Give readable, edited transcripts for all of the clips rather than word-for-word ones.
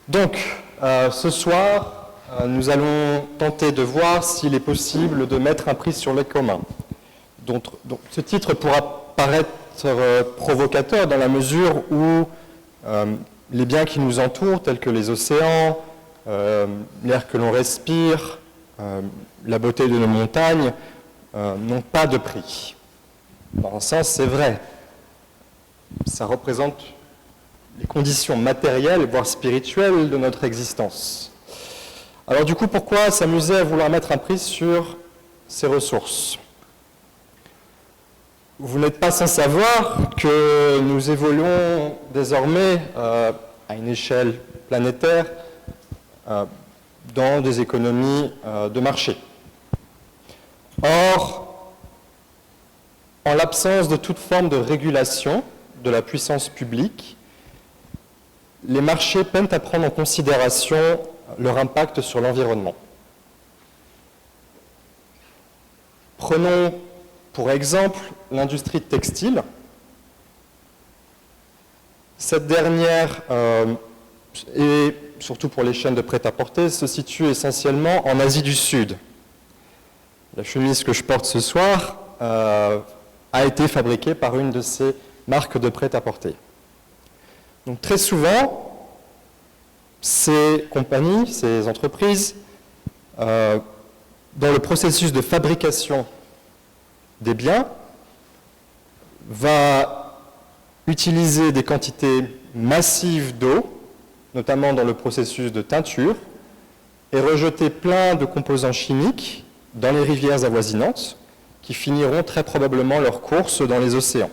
Donc, ce soir, nous allons tenter de voir s'il est possible de mettre un prix sur le commun. Donc, ce titre pourra paraître provocateur dans la mesure où les biens qui nous entourent, tels que les océans, l'air que l'on respire, la beauté de nos montagnes, n'ont pas de prix. Dans un sens, c'est vrai. Ça représente les conditions matérielles, voire spirituelles de notre existence. Alors du coup, pourquoi s'amuser à vouloir mettre un prix sur ces ressources ? Vous n'êtes pas sans savoir que nous évoluons désormais à une échelle planétaire dans des économies de marché. Or, en l'absence de toute forme de régulation de la puissance publique, les marchés peinent à prendre en considération leur impact sur l'environnement. Prenons pour exemple l'industrie textile. Cette dernière, et surtout pour les chaînes de prêt-à-porter, se situe essentiellement en Asie du Sud. La chemise que je porte ce soir a été fabriquée par une de ces marques de prêt-à-porter. Donc très souvent, ces compagnies, ces entreprises, dans le processus de fabrication des biens, va utiliser des quantités massives d'eau, notamment dans le processus de teinture, et rejeter plein de composants chimiques dans les rivières avoisinantes, qui finiront très probablement leur course dans les océans,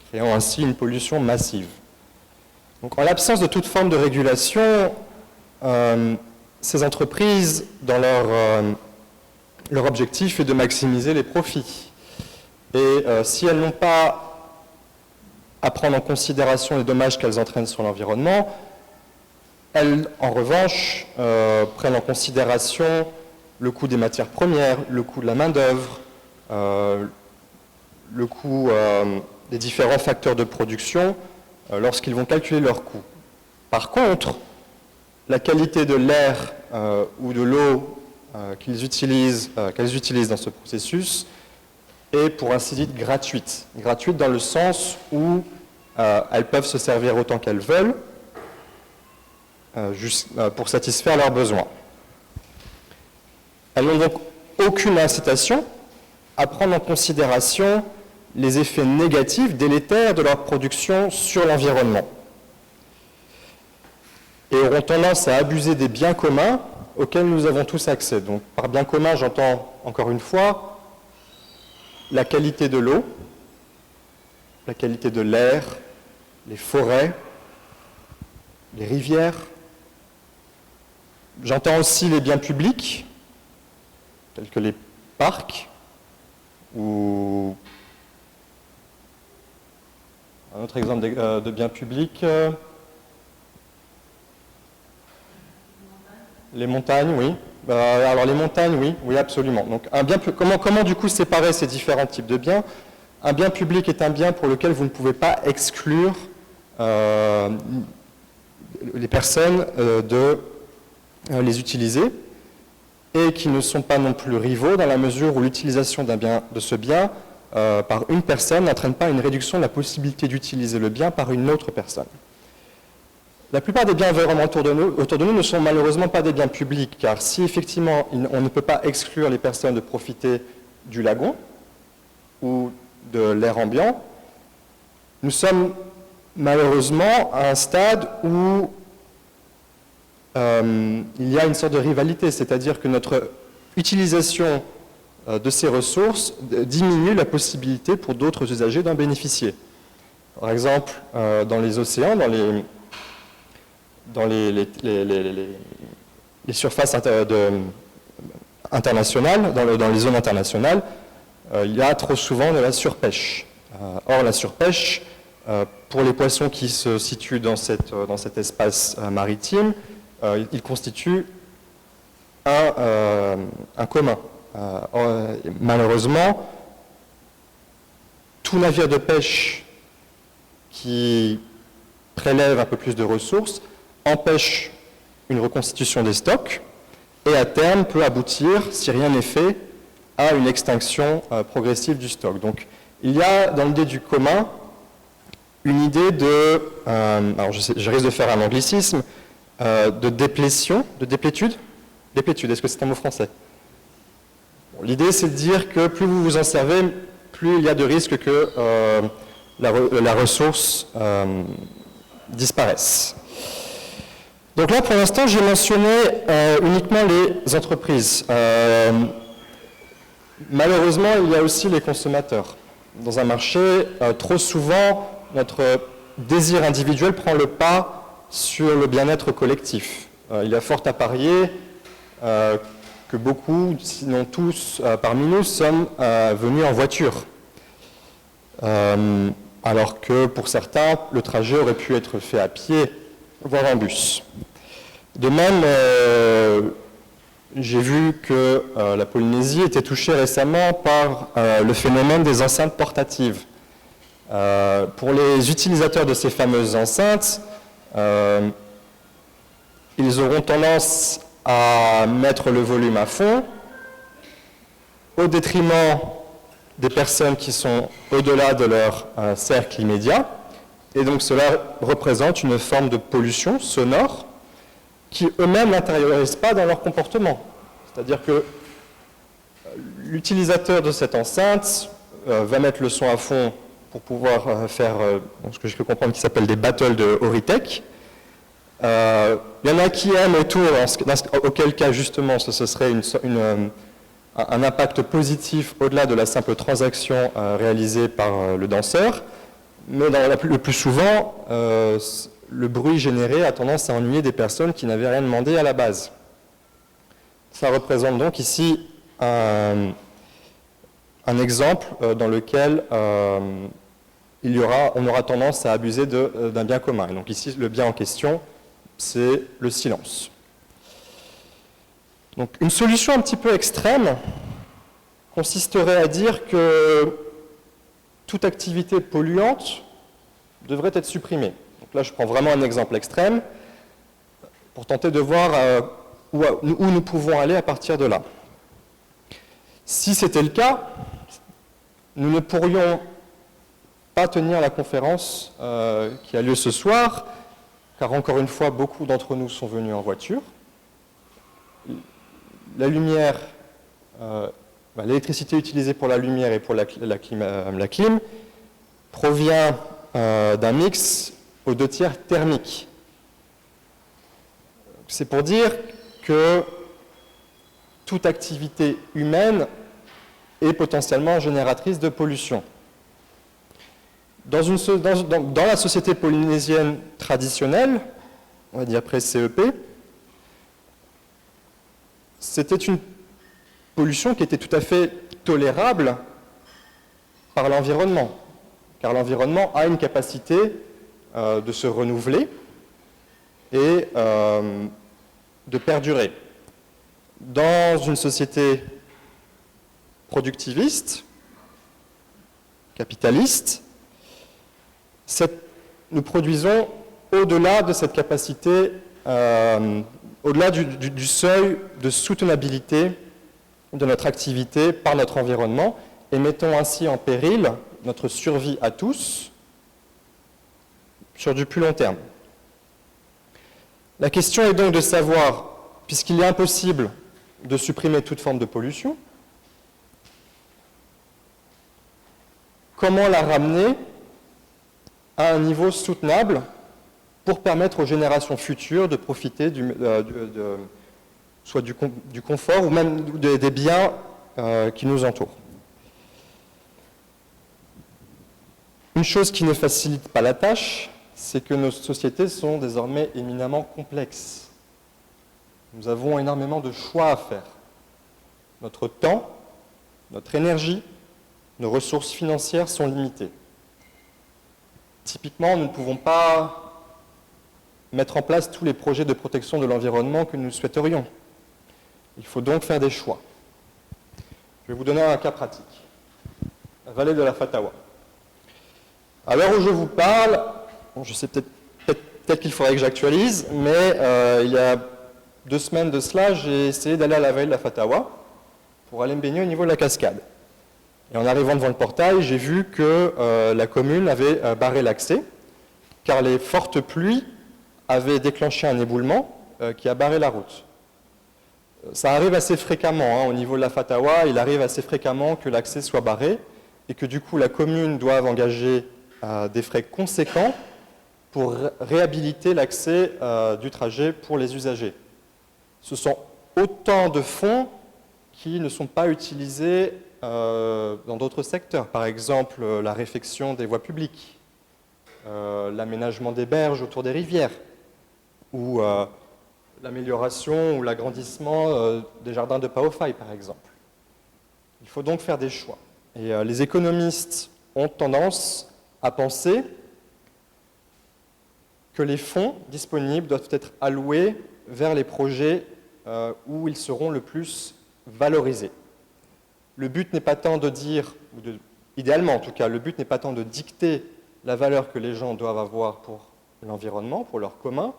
créant ainsi une pollution massive. Donc, en l'absence de toute forme de régulation, ces entreprises, dans leur objectif est de maximiser les profits. Et si elles n'ont pas à prendre en considération les dommages qu'elles entraînent sur l'environnement, elles, en revanche, prennent en considération le coût des matières premières, le coût de la main-d'œuvre, le coût des différents facteurs de production lorsqu'ils vont calculer leurs coûts. Par contre, la qualité de l'air ou de l'eau qu'elles utilisent dans ce processus est, pour ainsi dire, gratuite. Gratuite dans le sens où elles peuvent se servir autant qu'elles veulent pour satisfaire leurs besoins. Elles n'ont donc aucune incitation à prendre en considération les effets négatifs, délétères de leur production sur l'environnement. Et auront tendance à abuser des biens communs auxquels nous avons tous accès. Donc, par bien commun, j'entends encore une fois la qualité de l'eau, la qualité de l'air, les forêts, les rivières. J'entends aussi les biens publics, tels que les parcs, ou un autre exemple de biens publics, les montagnes, oui. Alors les montagnes, oui, absolument. Donc comment du coup séparer ces différents types de biens ? Un bien public est un bien pour lequel vous ne pouvez pas exclure les personnes de les utiliser, et qui ne sont pas non plus rivaux dans la mesure où l'utilisation de ce bien par une personne n'entraîne pas une réduction de la possibilité d'utiliser le bien par une autre personne. La plupart des biens environnementaux autour de nous ne sont malheureusement pas des biens publics, car si effectivement on ne peut pas exclure les personnes de profiter du lagon ou de l'air ambiant, nous sommes malheureusement à un stade où il y a une sorte de rivalité, c'est-à-dire que notre utilisation de ces ressources diminue la possibilité pour d'autres usagers d'en bénéficier. Par exemple, dans les océans, dans les surfaces internationales, dans les zones internationales, il y a trop souvent de la surpêche. Or, la surpêche, pour les poissons qui se situent dans cet espace maritime, il constitue un commun. Malheureusement, tout navire de pêche qui prélève un peu plus de ressources empêche une reconstitution des stocks et à terme peut aboutir, si rien n'est fait, à une extinction progressive du stock. Donc il y a dans l'idée du commun une idée de, alors je risque de faire un anglicisme, de déplétion, de déplétude. Déplétude, est-ce que c'est un mot français? L'idée, c'est de dire que plus vous vous en servez, plus il y a de risques que la ressource disparaisse. Donc là, pour l'instant, j'ai mentionné uniquement les entreprises. Malheureusement, il y a aussi les consommateurs. Dans un marché, trop souvent, notre désir individuel prend le pas sur le bien-être collectif. Il y a fort à parier que beaucoup, sinon tous parmi nous, sommes venus en voiture. Alors que pour certains, le trajet aurait pu être fait à pied, voire en bus. De même, j'ai vu que la Polynésie était touchée récemment par le phénomène des enceintes portatives. Pour les utilisateurs de ces fameuses enceintes, ils auront tendance à mettre le volume à fond au détriment des personnes qui sont au-delà de leur cercle immédiat. Et donc cela représente une forme de pollution sonore qui eux-mêmes n'intériorisent pas dans leur comportement. C'est-à-dire que l'utilisateur de cette enceinte va mettre le son à fond pour pouvoir faire ce que je peux comprendre qui s'appelle des battles de Horitech. Il y en a qui aiment autour, auquel cas justement ce serait un impact positif au-delà de la simple transaction réalisée par le danseur, mais le plus souvent, le bruit généré a tendance à ennuyer des personnes qui n'avaient rien demandé à la base. Ça représente donc ici un exemple dans lequel on aura tendance à abuser d'un bien commun. Et donc ici, le bien en question, c'est le silence. Donc une solution un petit peu extrême consisterait à dire que toute activité polluante devrait être supprimée. Donc là, je prends vraiment un exemple extrême pour tenter de voir où nous pouvons aller à partir de là. Si c'était le cas, nous ne pourrions pas tenir la conférence qui a lieu ce soir, car encore une fois, beaucoup d'entre nous sont venus en voiture. La lumière, l'électricité utilisée pour la lumière et pour la clim provient d'un mix aux 2/3 thermique. C'est pour dire que toute activité humaine est potentiellement génératrice de pollution. Dans la société polynésienne traditionnelle, on va dire pré-CEP, c'était une pollution qui était tout à fait tolérable par l'environnement, car l'environnement a une capacité de se renouveler et de perdurer. Dans une société productiviste, capitaliste, nous produisons au-delà de cette capacité, au-delà du seuil de soutenabilité de notre activité par notre environnement, et mettons ainsi en péril notre survie à tous sur du plus long terme. La question est donc de savoir, puisqu'il est impossible de supprimer toute forme de pollution, comment la ramener à un niveau soutenable pour permettre aux générations futures de profiter soit du confort ou même des biens qui nous entourent. Une chose qui ne facilite pas la tâche, c'est que nos sociétés sont désormais éminemment complexes. Nous avons énormément de choix à faire. Notre temps, notre énergie, nos ressources financières sont limitées. Typiquement, nous ne pouvons pas mettre en place tous les projets de protection de l'environnement que nous souhaiterions. Il faut donc faire des choix. Je vais vous donner un cas pratique. La vallée de la Fatawa. À l'heure où je vous parle, je sais peut-être qu'il faudrait que j'actualise, mais il y a 2 semaines de cela, j'ai essayé d'aller à la vallée de la Fatawa pour aller me baigner au niveau de la cascade. Et en arrivant devant le portail, j'ai vu que la commune avait barré l'accès, car les fortes pluies avaient déclenché un éboulement qui a barré la route. Ça arrive assez fréquemment, au niveau de la Fatawa, il arrive assez fréquemment que l'accès soit barré et que du coup la commune doive engager des frais conséquents pour réhabiliter l'accès du trajet pour les usagers. Ce sont autant de fonds qui ne sont pas utilisés dans d'autres secteurs, par exemple la réfection des voies publiques, l'aménagement des berges autour des rivières, ou l'amélioration ou l'agrandissement des jardins de Paofaï, par exemple. Il faut donc faire des choix. Et les économistes ont tendance à penser que les fonds disponibles doivent être alloués vers les projets où ils seront le plus valorisés. Le but n'est pas tant de dire, idéalement en tout cas, le but n'est pas tant de dicter la valeur que les gens doivent avoir pour l'environnement, pour leur commun,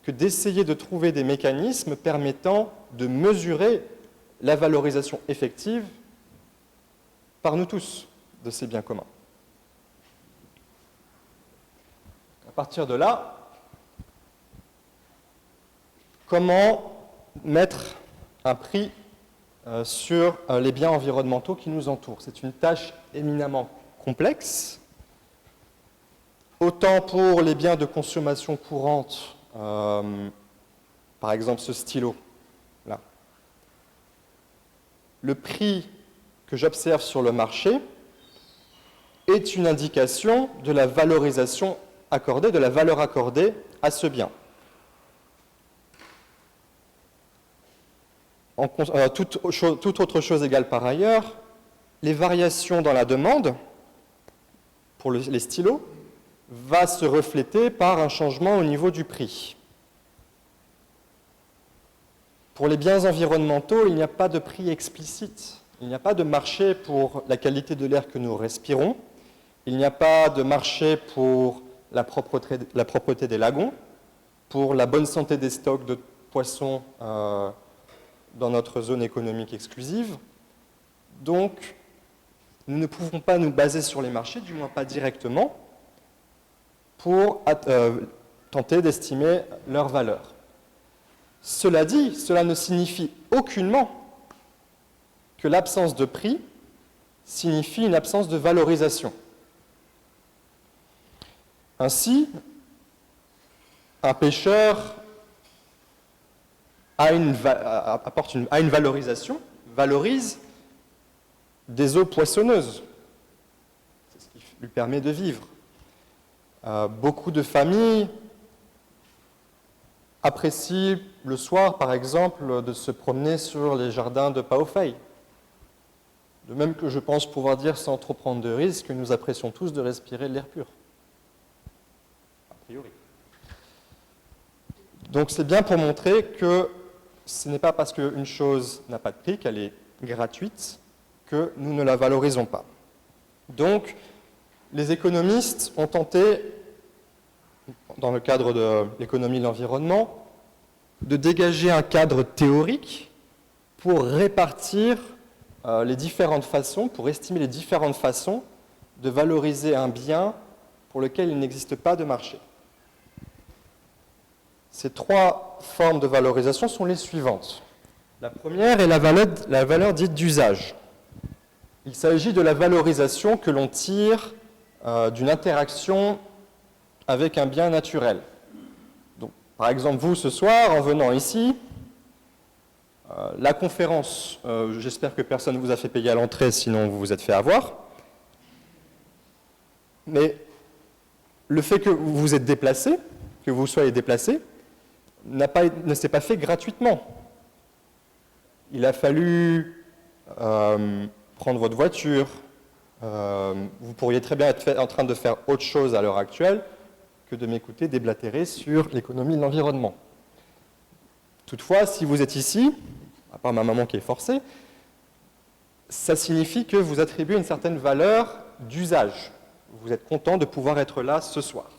que d'essayer de trouver des mécanismes permettant de mesurer la valorisation effective par nous tous de ces biens communs. À partir de là, comment mettre un prix sur les biens environnementaux qui nous entourent? C'est une tâche éminemment complexe, autant pour les biens de consommation courante, par exemple ce stylo là. Le prix que j'observe sur le marché est une indication de la valorisation accordée, de la valeur accordée à ce bien. Toute autre chose égale par ailleurs, les variations dans la demande pour les stylos va se refléter par un changement au niveau du prix. Pour les biens environnementaux, il n'y a pas de prix explicite. Il n'y a pas de marché pour la qualité de l'air que nous respirons. Il n'y a pas de marché pour la propreté des lagons, pour la bonne santé des stocks de poissons dans notre zone économique exclusive. Donc, nous ne pouvons pas nous baser sur les marchés, du moins pas directement, pour tenter d'estimer leur valeur. Cela dit, cela ne signifie aucunement que l'absence de prix signifie une absence de valorisation. Ainsi, un pêcheur a une valorisation, valorise des eaux poissonneuses. C'est ce qui lui permet de vivre. Beaucoup de familles apprécient le soir, par exemple, de se promener sur les jardins de Paofaï. De même que je pense pouvoir dire, sans trop prendre de risques, que nous apprécions tous de respirer de l'air pur. A priori. Donc c'est bien pour montrer que ce n'est pas parce qu'une chose n'a pas de prix, qu'elle est gratuite, que nous ne la valorisons pas. Donc, les économistes ont tenté, dans le cadre de l'économie de l'environnement, de dégager un cadre théorique pour répartir les différentes façons, pour estimer les différentes façons de valoriser un bien pour lequel il n'existe pas de marché. Ces 3 formes de valorisation sont les suivantes. La première est la valeur dite d'usage. Il s'agit de la valorisation que l'on tire d'une interaction avec un bien naturel. Donc, par exemple, vous, ce soir, en venant ici, la conférence, j'espère que personne ne vous a fait payer à l'entrée, sinon vous vous êtes fait avoir. Mais le fait que vous vous êtes déplacé, que vous soyez déplacé, ne s'est pas fait gratuitement. Il a fallu prendre votre voiture. Vous pourriez très bien être en train de faire autre chose à l'heure actuelle que de m'écouter déblatérer sur l'économie de l'environnement. Toutefois, si vous êtes ici, à part ma maman qui est forcée, ça signifie que vous attribuez une certaine valeur d'usage. Vous êtes content de pouvoir être là ce soir.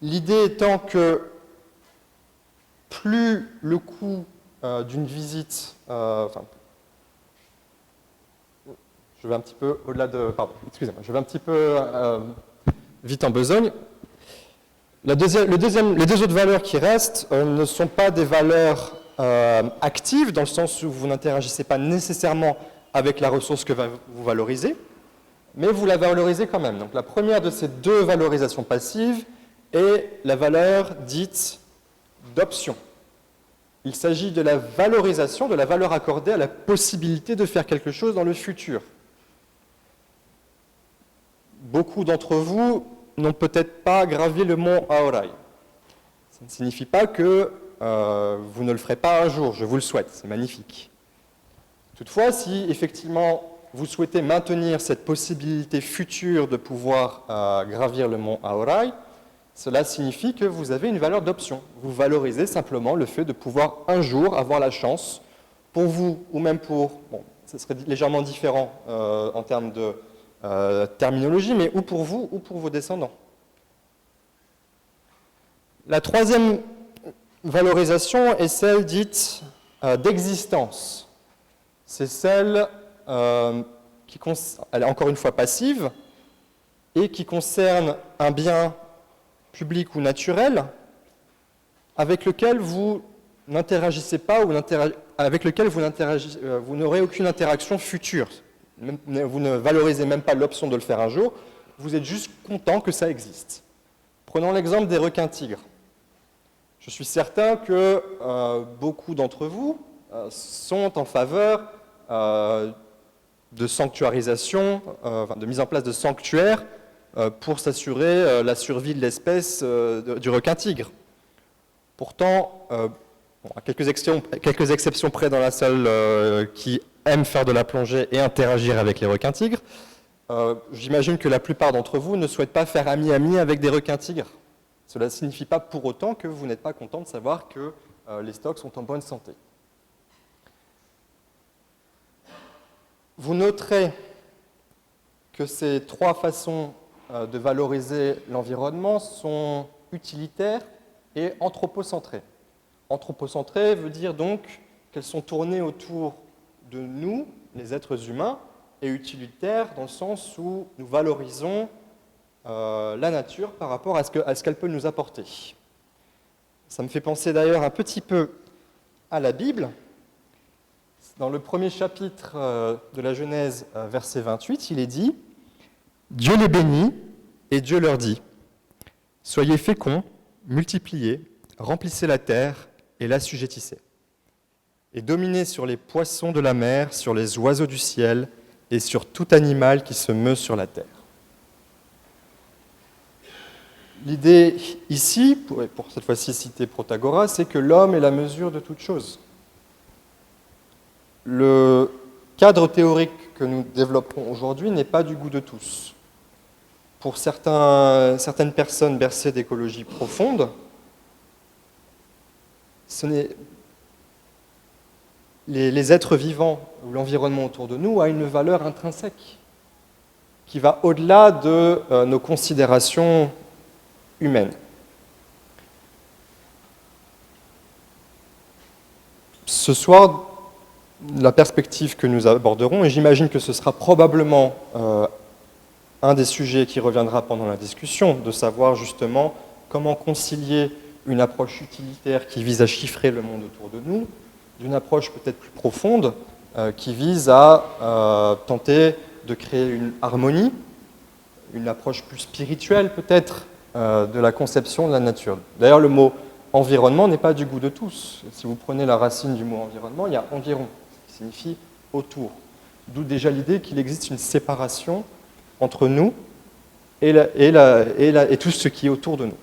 L'idée étant que plus le coût d'une visite, je vais un petit peu au-delà de... Pardon, excusez-moi, je vais un petit peu vite en besogne. Les deux autres valeurs qui restent ne sont pas des valeurs actives, dans le sens où vous n'interagissez pas nécessairement avec la ressource que vous valorisez, mais vous la valorisez quand même. Donc la première de ces deux valorisations passives est la valeur dite d'option. Il s'agit de la valorisation, de la valeur accordée à la possibilité de faire quelque chose dans le futur. Beaucoup d'entre vous n'ont peut-être pas gravi le mont Aorai. Ça ne signifie pas que vous ne le ferez pas un jour, je vous le souhaite, c'est magnifique. Toutefois, si effectivement vous souhaitez maintenir cette possibilité future de pouvoir gravir le mont Aorai, cela signifie que vous avez une valeur d'option. Vous valorisez simplement le fait de pouvoir un jour avoir la chance, pour vous ou même pour, bon, ce serait légèrement différent en termes de terminologie, mais ou pour vous ou pour vos descendants. La troisième valorisation est celle dite d'existence. C'est celle qui elle est encore une fois passive et qui concerne un bien public ou naturel avec lequel vous n'interagissez pas ou avec lequel vous n'aurez aucune interaction future. Vous ne valorisez même pas l'option de le faire un jour, vous êtes juste content que ça existe. Prenons l'exemple des requins-tigres. Je suis certain que beaucoup d'entre vous sont en faveur de sanctuarisation, de mise en place de sanctuaires pour s'assurer la survie de l'espèce du requin-tigre. Pourtant, à quelques exceptions près dans la salle qui aiment faire de la plongée et interagir avec les requins-tigres, j'imagine que la plupart d'entre vous ne souhaitent pas faire ami-ami avec des requins-tigres. Cela ne signifie pas pour autant que vous n'êtes pas content de savoir que les stocks sont en bonne santé. Vous noterez que ces trois façons de valoriser l'environnement sont utilitaires et anthropocentrées. Anthropocentrées veut dire donc qu'elles sont tournées autour de nous, les êtres humains, et utilitaires dans le sens où nous valorisons la nature par rapport à ce qu'elle peut nous apporter. Ça me fait penser d'ailleurs un petit peu à la Bible. Dans le premier chapitre de la Genèse, verset 28, il est dit « Dieu les bénit et Dieu leur dit « Soyez féconds, multipliez, remplissez la terre et l'assujettissez. Et dominez sur les poissons de la mer, sur les oiseaux du ciel et sur tout animal qui se meut sur la terre. » L'idée ici, pour cette fois-ci citer Protagoras, c'est que l'homme est la mesure de toute chose. Le cadre théorique que nous développerons aujourd'hui n'est pas du goût de tous. Pour certaines personnes bercées d'écologie profonde, les êtres vivants ou l'environnement autour de nous a une valeur intrinsèque qui va au-delà de nos considérations humaines. Ce soir, la perspective que nous aborderons, et j'imagine que ce sera probablement un des sujets qui reviendra pendant la discussion, de savoir justement comment concilier une approche utilitaire qui vise à chiffrer le monde autour de nous, d'une approche peut-être plus profonde qui vise à tenter de créer une harmonie, une approche plus spirituelle peut-être de la conception de la nature. D'ailleurs, le mot environnement n'est pas du goût de tous. Si vous prenez la racine du mot environnement, il y a environ, qui signifie autour. D'où déjà l'idée qu'il existe une séparation entre nous et tout ce qui est autour de nous.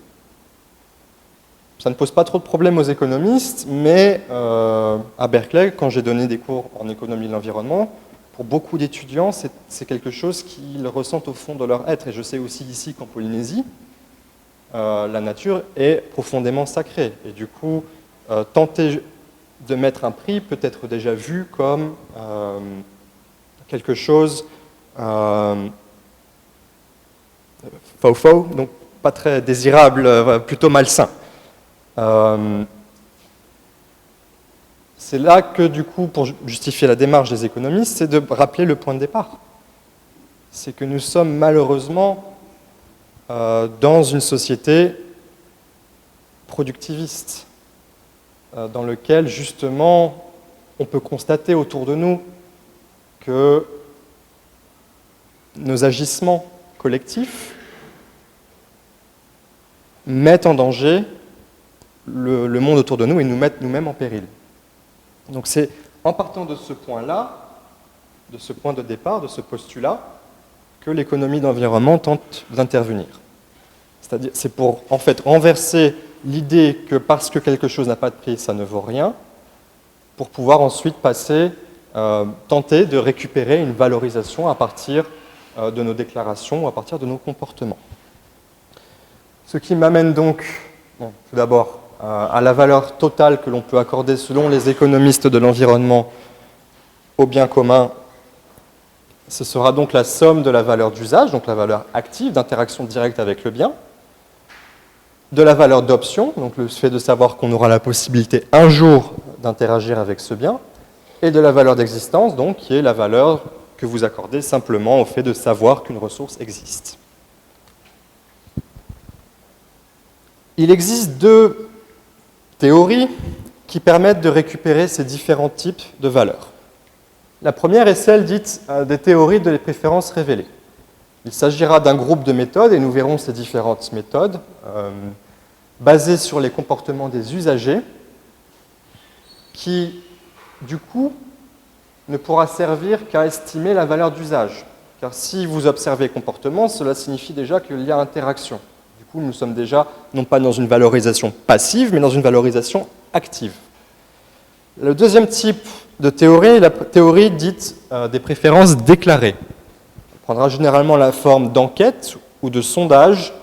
Ça ne pose pas trop de problèmes aux économistes, mais à Berkeley, quand j'ai donné des cours en économie de l'environnement, pour beaucoup d'étudiants, c'est quelque chose qu'ils ressentent au fond de leur être. Et je sais aussi ici qu'en Polynésie, la nature est profondément sacrée. Et du coup, tenter de mettre un prix peut être déjà vu comme quelque chose faux, donc pas très désirable, plutôt malsain. C'est là que, du coup, pour justifier la démarche des économistes, c'est de rappeler le point de départ. C'est que nous sommes malheureusement dans une société productiviste, dans laquelle, justement, on peut constater autour de nous que nos agissements collectifs mettent en danger le monde autour de nous et nous mettent nous-mêmes en péril. Donc c'est en partant de ce point-là, de ce point de départ, de ce postulat, que l'économie d'environnement tente d'intervenir. C'est-à-dire, c'est pour en fait renverser l'idée que parce que quelque chose n'a pas de prix, ça ne vaut rien, pour pouvoir ensuite tenter de récupérer une valorisation à partir de nos déclarations, à partir de nos comportements. Ce qui m'amène donc, tout d'abord, à la valeur totale que l'on peut accorder selon les économistes de l'environnement au bien commun. Ce sera donc la somme de la valeur d'usage, donc la valeur active d'interaction directe avec le bien, de la valeur d'option, donc le fait de savoir qu'on aura la possibilité un jour d'interagir avec ce bien, et de la valeur d'existence, donc qui est la valeur que vous accordez simplement au fait de savoir qu'une ressource existe. Il existe deux théories qui permettent de récupérer ces différents types de valeurs. La première est celle dite des théories de les préférences révélées. Il s'agira d'un groupe de méthodes, et nous verrons ces différentes méthodes, basées sur les comportements des usagers, qui, du coup, ne pourra servir qu'à estimer la valeur d'usage. Car si vous observez le comportement, cela signifie déjà qu'il y a interaction. Du coup, nous sommes déjà, non pas dans une valorisation passive, mais dans une valorisation active. Le deuxième type de théorie est la théorie dite des préférences déclarées. Elle prendra généralement la forme d'enquête ou de sondage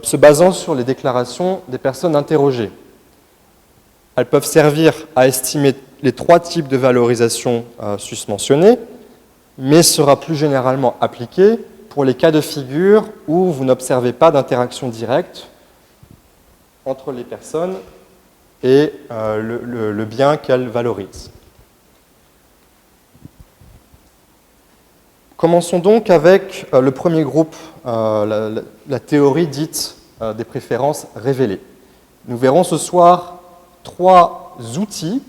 se basant sur les déclarations des personnes interrogées. Elles peuvent servir à estimer les trois types de valorisation susmentionnés, mais sera plus généralement appliquée pour les cas de figure où vous n'observez pas d'interaction directe entre les personnes et le bien qu'elles valorisent. Commençons donc avec le premier groupe, la théorie dite des préférences révélées. Nous verrons ce soir trois outils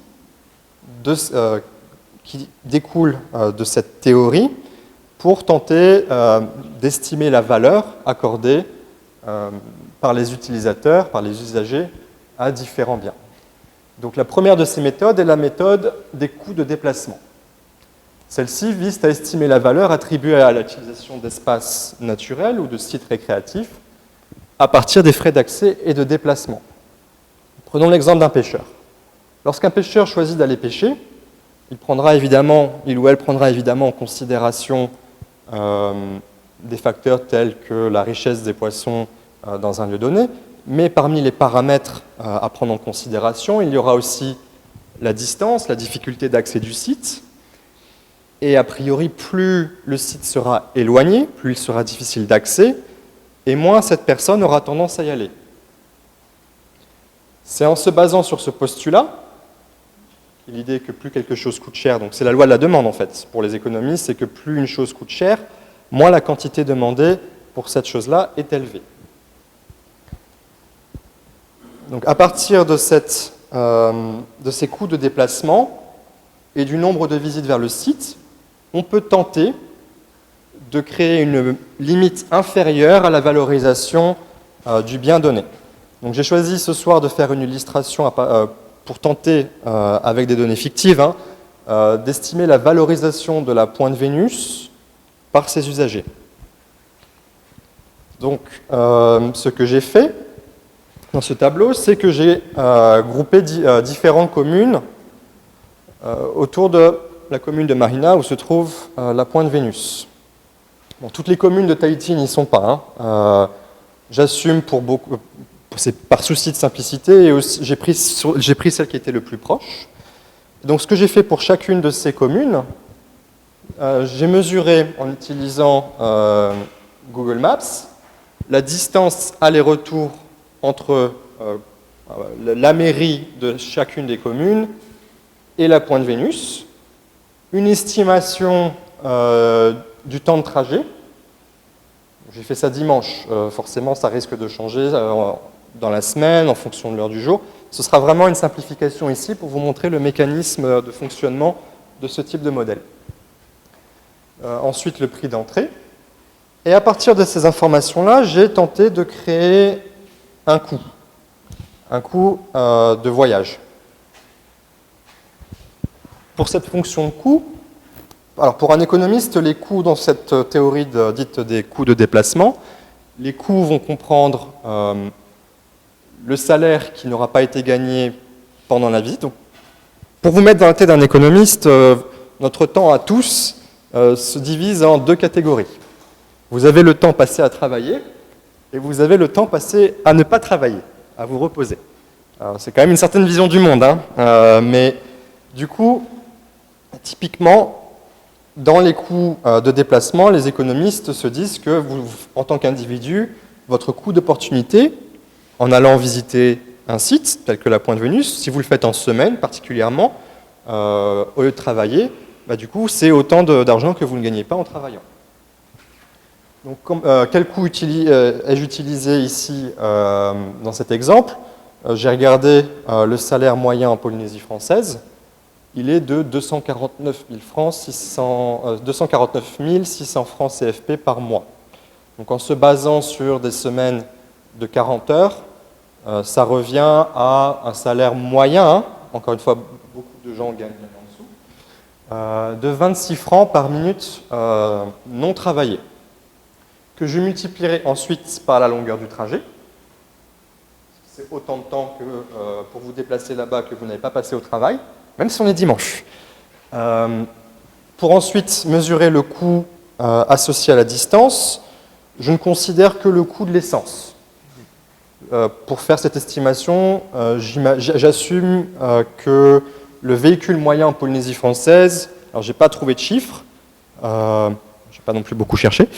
qui découlent de cette théorie pour tenter d'estimer la valeur accordée par les utilisateurs, par les usagers, à différents biens. Donc la première de ces méthodes est la méthode des coûts de déplacement. Celle-ci vise à estimer la valeur attribuée à l'utilisation d'espaces naturels ou de sites récréatifs à partir des frais d'accès et de déplacement. Prenons l'exemple d'un pêcheur. Lorsqu'un pêcheur choisit d'aller pêcher, il ou elle prendra évidemment en considération des facteurs tels que la richesse des poissons dans un lieu donné, mais parmi les paramètres à prendre en considération, il y aura aussi la distance, la difficulté d'accès du site, et a priori, plus le site sera éloigné, plus il sera difficile d'accès, et moins cette personne aura tendance à y aller. C'est en se basant sur ce postulat, l'idée que plus quelque chose coûte cher, donc c'est la loi de la demande en fait, pour les économistes, c'est que plus une chose coûte cher, moins la quantité demandée pour cette chose-là est élevée. Donc à partir de ces coûts de déplacement et du nombre de visites vers le site, on peut tenter de créer une limite inférieure à la valorisation du bien donné. Donc j'ai choisi ce soir de faire une illustration pour tenter, avec des données fictives, d'estimer la valorisation de la pointe Vénus par ses usagers. Donc ce que j'ai fait dans ce tableau, c'est que j'ai groupé différentes communes autour de la commune de Marina où se trouve la pointe Vénus. Bon, toutes les communes de Tahiti n'y sont pas. J'assume c'est par souci de simplicité, et aussi, j'ai pris celle qui était le plus proche. Donc ce que j'ai fait pour chacune de ces communes, j'ai mesuré en utilisant Google Maps la distance aller-retour entre la mairie de chacune des communes et la pointe Vénus, une estimation du temps de trajet. J'ai fait ça dimanche, forcément ça risque de changer dans la semaine, en fonction de l'heure du jour. Ce sera vraiment une simplification ici pour vous montrer le mécanisme de fonctionnement de ce type de modèle. Ensuite, le prix d'entrée. Et à partir de ces informations-là, j'ai tenté de créer un coût de voyage. Pour cette fonction de coût, alors pour un économiste, les coûts dans cette théorie dite des coûts de déplacement, les coûts vont comprendre le salaire qui n'aura pas été gagné pendant la visite. Donc, pour vous mettre dans la tête d'un économiste, notre temps à tous se divise en deux catégories. Vous avez le temps passé à travailler et vous avez le temps passé à ne pas travailler, à vous reposer. C'est quand même une certaine vision du monde, hein, mais du coup, typiquement, dans les coûts de déplacement, les économistes se disent que vous, en tant qu'individu, votre coût d'opportunité, en allant visiter un site tel que la Pointe Vénus, si vous le faites en semaine particulièrement, au lieu de travailler, bah, du coup, c'est autant d'argent que vous ne gagnez pas en travaillant. Donc, quel coût ai-je utilisé ici dans cet exemple? J'ai regardé le salaire moyen en Polynésie française. Il est de 249 600 francs CFP par mois. Donc, en se basant sur des semaines de 40 heures, ça revient à un salaire moyen, hein, encore une fois, beaucoup de gens gagnent en dessous, de 26 francs par minute non travaillée, que je multiplierai ensuite par la longueur du trajet. C'est autant de temps que pour vous déplacer là-bas que vous n'avez pas passé au travail, même si on est dimanche. Pour ensuite mesurer le coût associé à la distance, je ne considère que le coût de l'essence. Pour faire cette estimation, j'assume que le véhicule moyen en Polynésie française, alors je n'ai pas trouvé de chiffre, je n'ai pas non plus beaucoup cherché,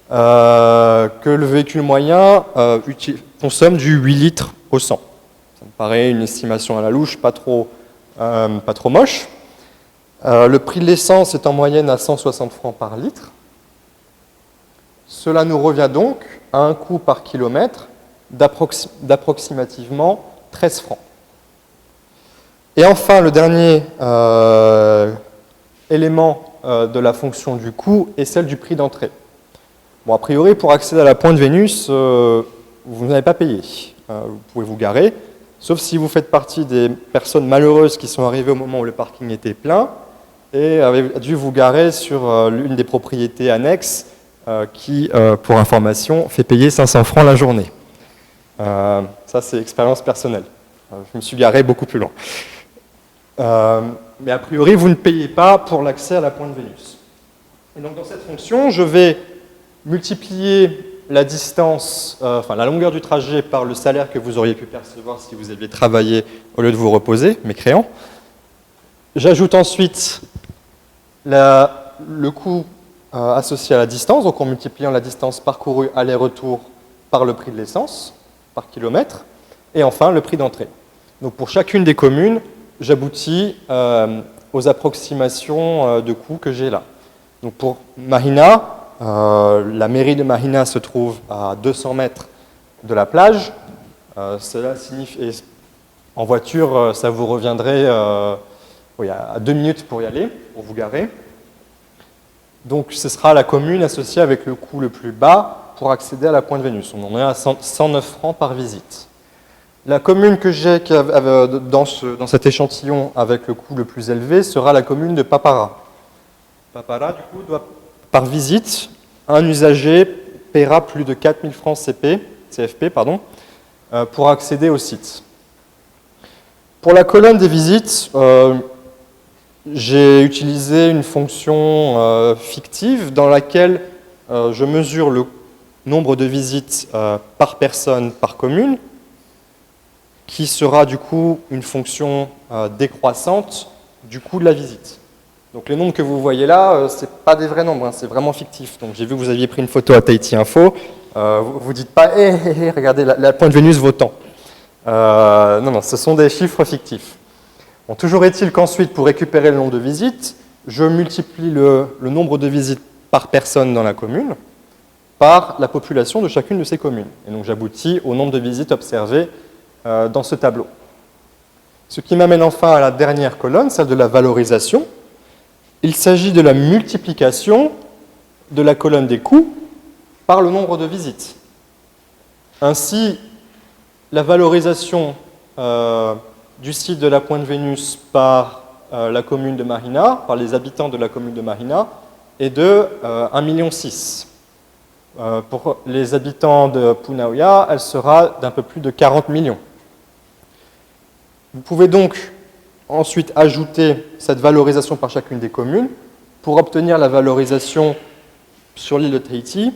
que le véhicule moyen consomme du 8 litres au 100. Ça me paraît une estimation à la louche, pas trop moche. Le prix de l'essence est en moyenne à 160 francs par litre. Cela nous revient donc à un coût par kilomètre d'approximativement 13 francs. Et enfin, le dernier élément de la fonction du coût est celle du prix d'entrée. Bon, a priori, pour accéder à la Pointe Vénus, vous n'avez pas payé. Vous pouvez vous garer, sauf si vous faites partie des personnes malheureuses qui sont arrivées au moment où le parking était plein et avez dû vous garer sur l'une des propriétés annexes qui, pour information, fait payer 500 francs la journée. Ça, c'est expérience personnelle. Je me suis garé beaucoup plus loin. Mais a priori, vous ne payez pas pour l'accès à la Pointe Vénus. Et donc, dans cette fonction, je vais multiplier la distance, la longueur du trajet par le salaire que vous auriez pu percevoir si vous aviez travaillé au lieu de vous reposer, mécréant. J'ajoute ensuite le coût associé à la distance, donc en multipliant la distance parcourue aller-retour par le prix de l'essence, par kilomètre, et enfin le prix d'entrée. Donc pour chacune des communes, j'aboutis aux approximations de coûts que j'ai là. Donc pour Mahina, la mairie de Mahina se trouve à 200 mètres de la plage. Cela signifie, en voiture, ça vous reviendrait à 2 minutes pour y aller, pour vous garer. Donc ce sera la commune associée avec le coût le plus bas pour accéder à la Pointe Vénus. On en est à 109 francs par visite. La commune que j'ai dans cet échantillon avec le coût le plus élevé sera la commune de Papara. Papara, du coup, par visite, un usager paiera plus de 4000 francs CFP pour accéder au site. Pour la colonne des visites, j'ai utilisé une fonction fictive dans laquelle je mesure le nombre de visites par personne, par commune, qui sera du coup une fonction décroissante du coût de la visite. Donc les nombres que vous voyez là, ce n'est pas des vrais nombres, hein, c'est vraiment fictif. Donc j'ai vu que vous aviez pris une photo à Tahiti Info, vous ne dites pas regardez, la Pointe Vénus vaut tant. Non, ce sont des chiffres fictifs. Bon, toujours est-il qu'ensuite, pour récupérer le nombre de visites, je multiplie le nombre de visites par personne dans la commune par la population de chacune de ces communes. Et donc j'aboutis au nombre de visites observées dans ce tableau. Ce qui m'amène enfin à la dernière colonne, celle de la valorisation. Il s'agit de la multiplication de la colonne des coûts par le nombre de visites. Ainsi, la valorisation du site de la Pointe Vénus par la commune de Marina, par les habitants de la commune de Marina, est de 1,6 million. Pour les habitants de Punaoya, elle sera d'un peu plus de 40 millions. Vous pouvez donc ensuite ajouter cette valorisation par chacune des communes pour obtenir la valorisation sur l'île de Tahiti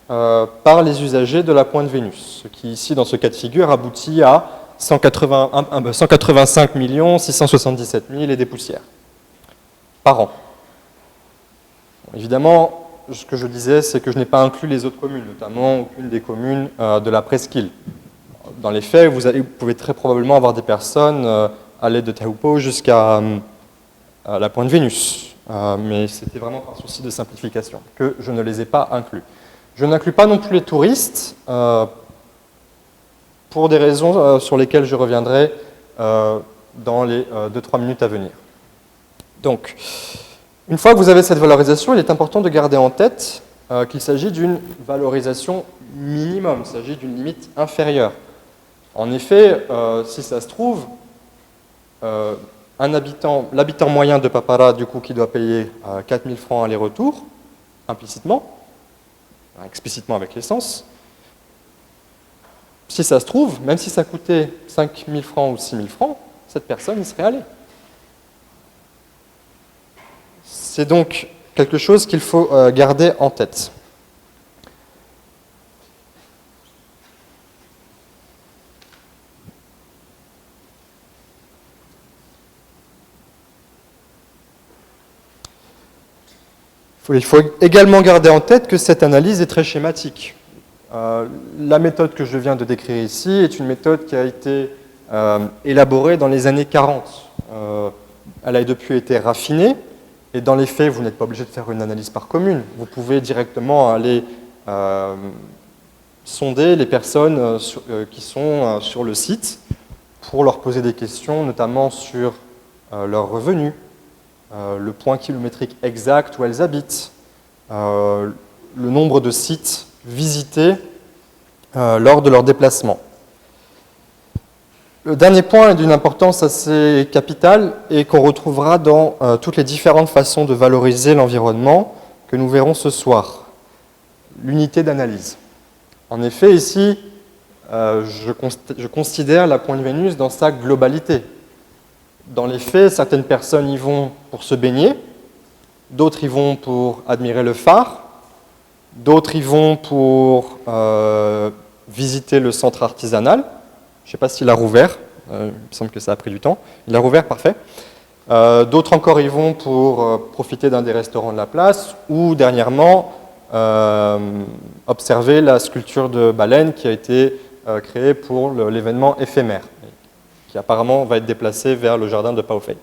par les usagers de la Pointe Vénus, ce qui ici, dans ce cas de figure, aboutit à 185 677 000 et des poussières par an. Bon, évidemment, ce que je disais, c'est que je n'ai pas inclus les autres communes, notamment aucune des communes de la presqu'île. Dans les faits, vous pouvez très probablement avoir des personnes à l'aide de Taupo jusqu'à la Pointe Vénus. Mais c'était vraiment par souci de simplification que je ne les ai pas inclus. Je n'inclus pas non plus les touristes pour des raisons sur lesquelles je reviendrai dans les 2-3 minutes à venir. Donc, une fois que vous avez cette valorisation, il est important de garder en tête qu'il s'agit d'une valorisation minimum, il s'agit d'une limite inférieure. En effet, si ça se trouve, l'habitant moyen de Papara, du coup, qui doit payer 4 000 francs aller-retour, implicitement, explicitement avec l'essence, si ça se trouve, même si ça coûtait 5 000 francs ou 6 000 francs, cette personne y serait allée. C'est donc quelque chose qu'il faut garder en tête. Il faut également garder en tête que cette analyse est très schématique. La méthode que je viens de décrire ici est une méthode qui a été élaborée dans les années 40. Elle a depuis été raffinée, et dans les faits, vous n'êtes pas obligé de faire une analyse par commune. Vous pouvez directement aller sonder les personnes qui sont sur le site pour leur poser des questions, notamment sur leurs revenus, le point kilométrique exact où elles habitent, le nombre de sites visités lors de leur déplacement. Le dernier point est d'une importance assez capitale et qu'on retrouvera dans toutes les différentes façons de valoriser l'environnement que nous verrons ce soir. L'unité d'analyse. En effet, ici, je considère la Pointe Vénus dans sa globalité. Dans les faits, certaines personnes y vont pour se baigner, d'autres y vont pour admirer le phare, d'autres y vont pour visiter le centre artisanal. Je ne sais pas s'il a rouvert, il me semble que ça a pris du temps. Il a rouvert, parfait. D'autres encore y vont pour profiter d'un des restaurants de la place ou, dernièrement, observer la sculpture de baleine qui a été créée pour l'événement éphémère, qui apparemment va être déplacé vers le jardin de Paufei.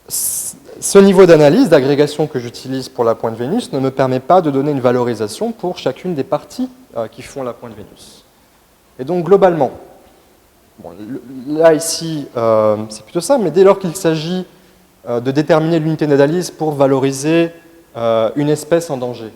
Ce niveau d'analyse, d'agrégation que j'utilise pour la Pointe Vénus ne me permet pas de donner une valorisation pour chacune des parties qui font la Pointe Vénus. Et donc, globalement, bon, là, ici, c'est plutôt ça, mais dès lors qu'il s'agit de déterminer l'unité d'analyse pour valoriser une espèce en danger,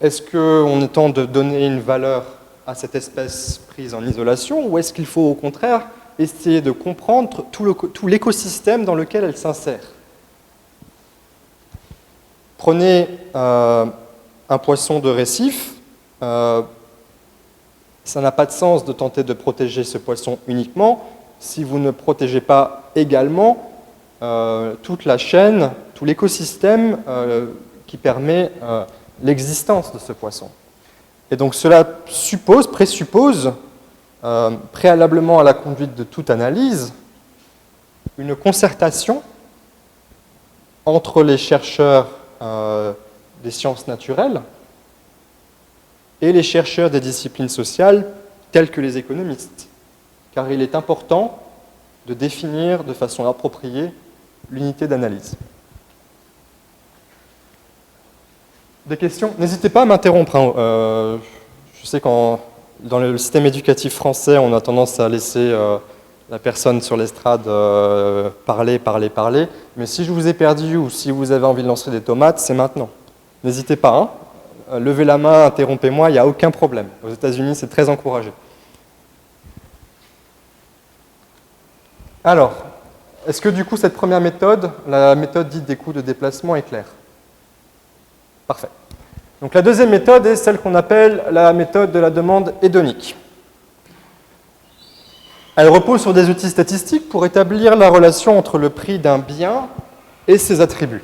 est-ce qu'on tente de donner une valeur à cette espèce prise en isolation, ou est-ce qu'il faut, au contraire, essayer de comprendre tout l'écosystème dans lequel elle s'insère? Prenez un poisson de récif. Ça n'a pas de sens de tenter de protéger ce poisson uniquement si vous ne protégez pas également toute la chaîne, tout l'écosystème qui permet l'existence de ce poisson. Et donc cela présuppose, préalablement à la conduite de toute analyse, une concertation entre les chercheurs des sciences naturelles et les chercheurs des disciplines sociales, tels que les économistes. car il est important de définir de façon appropriée l'unité d'analyse. Des questions? N'hésitez pas à m'interrompre. Je sais qu'en dans le système éducatif français, on a tendance à laisser la personne sur l'estrade parler, mais si je vous ai perdu ou si vous avez envie de lancer des tomates, c'est maintenant. N'hésitez pas, hein. Levez la main, interrompez-moi, il n'y a aucun problème. Aux États-Unis, c'est très encouragé. Alors, est-ce que du coup cette première méthode, la méthode dite des coûts de déplacement, est claire? Parfait. Donc la deuxième méthode est celle qu'on appelle la méthode de la demande hédonique. Elle repose sur des outils statistiques pour établir la relation entre le prix d'un bien et ses attributs.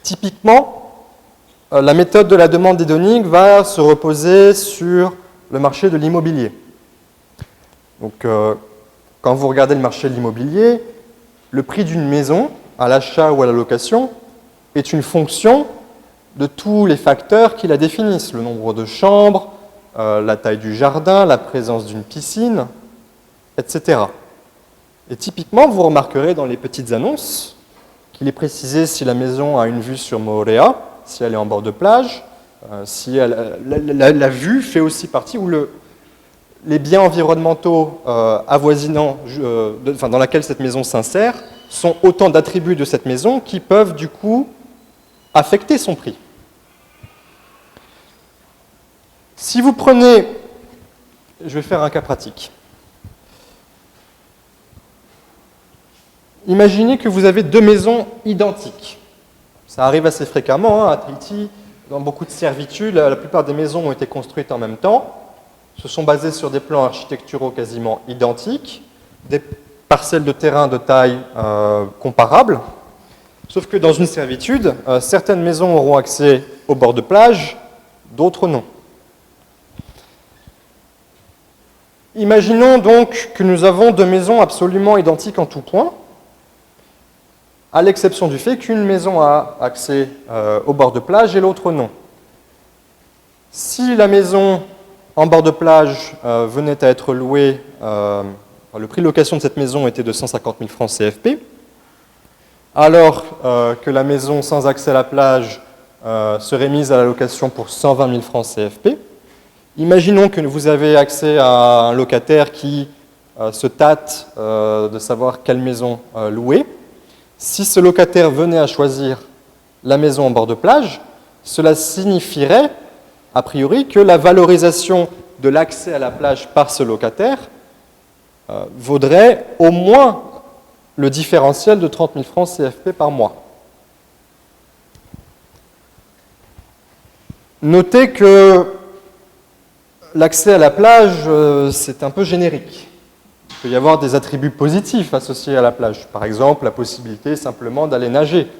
Typiquement, la méthode de la demande hédonique va se reposer sur le marché de l'immobilier. Donc, quand vous regardez le marché de l'immobilier, le prix d'une maison, à l'achat ou à la location, est une fonction de tous les facteurs qui la définissent, le nombre de chambres, la taille du jardin, la présence d'une piscine, etc. Et typiquement, vous remarquerez dans les petites annonces qu'il est précisé si la maison a une vue sur Moorea, si elle est en bord de plage, si la vue fait aussi partie, ou les biens environnementaux avoisinants, dans laquelle cette maison s'insère, sont autant d'attributs de cette maison qui peuvent du coup affecter son prix. Si vous prenez, je vais faire un cas pratique. Imaginez que vous avez deux maisons identiques. Ça arrive assez fréquemment, hein, à Tahiti, dans beaucoup de servitudes, la plupart des maisons ont été construites en même temps, se sont basées sur des plans architecturaux quasiment identiques, des parcelles de terrain de taille comparable, sauf que dans une servitude, certaines maisons auront accès au bord de plage, d'autres non. Imaginons donc que nous avons deux maisons absolument identiques en tout point, à l'exception du fait qu'une maison a accès au bord de plage et l'autre non. Si la maison en bord de plage venait à être louée, le prix de location de cette maison était de 150 000 francs CFP, alors que la maison sans accès à la plage serait mise à la location pour 120 000 francs CFP. Imaginons que vous avez accès à un locataire qui se tâte de savoir quelle maison louer. Si ce locataire venait à choisir la maison en bord de plage, cela signifierait, a priori, que la valorisation de l'accès à la plage par ce locataire vaudrait au moins le différentiel de 30 000 francs CFP par mois. Notez que l'accès à la plage, c'est un peu générique. Il peut y avoir des attributs positifs associés à la plage. Par exemple, la possibilité simplement d'aller nager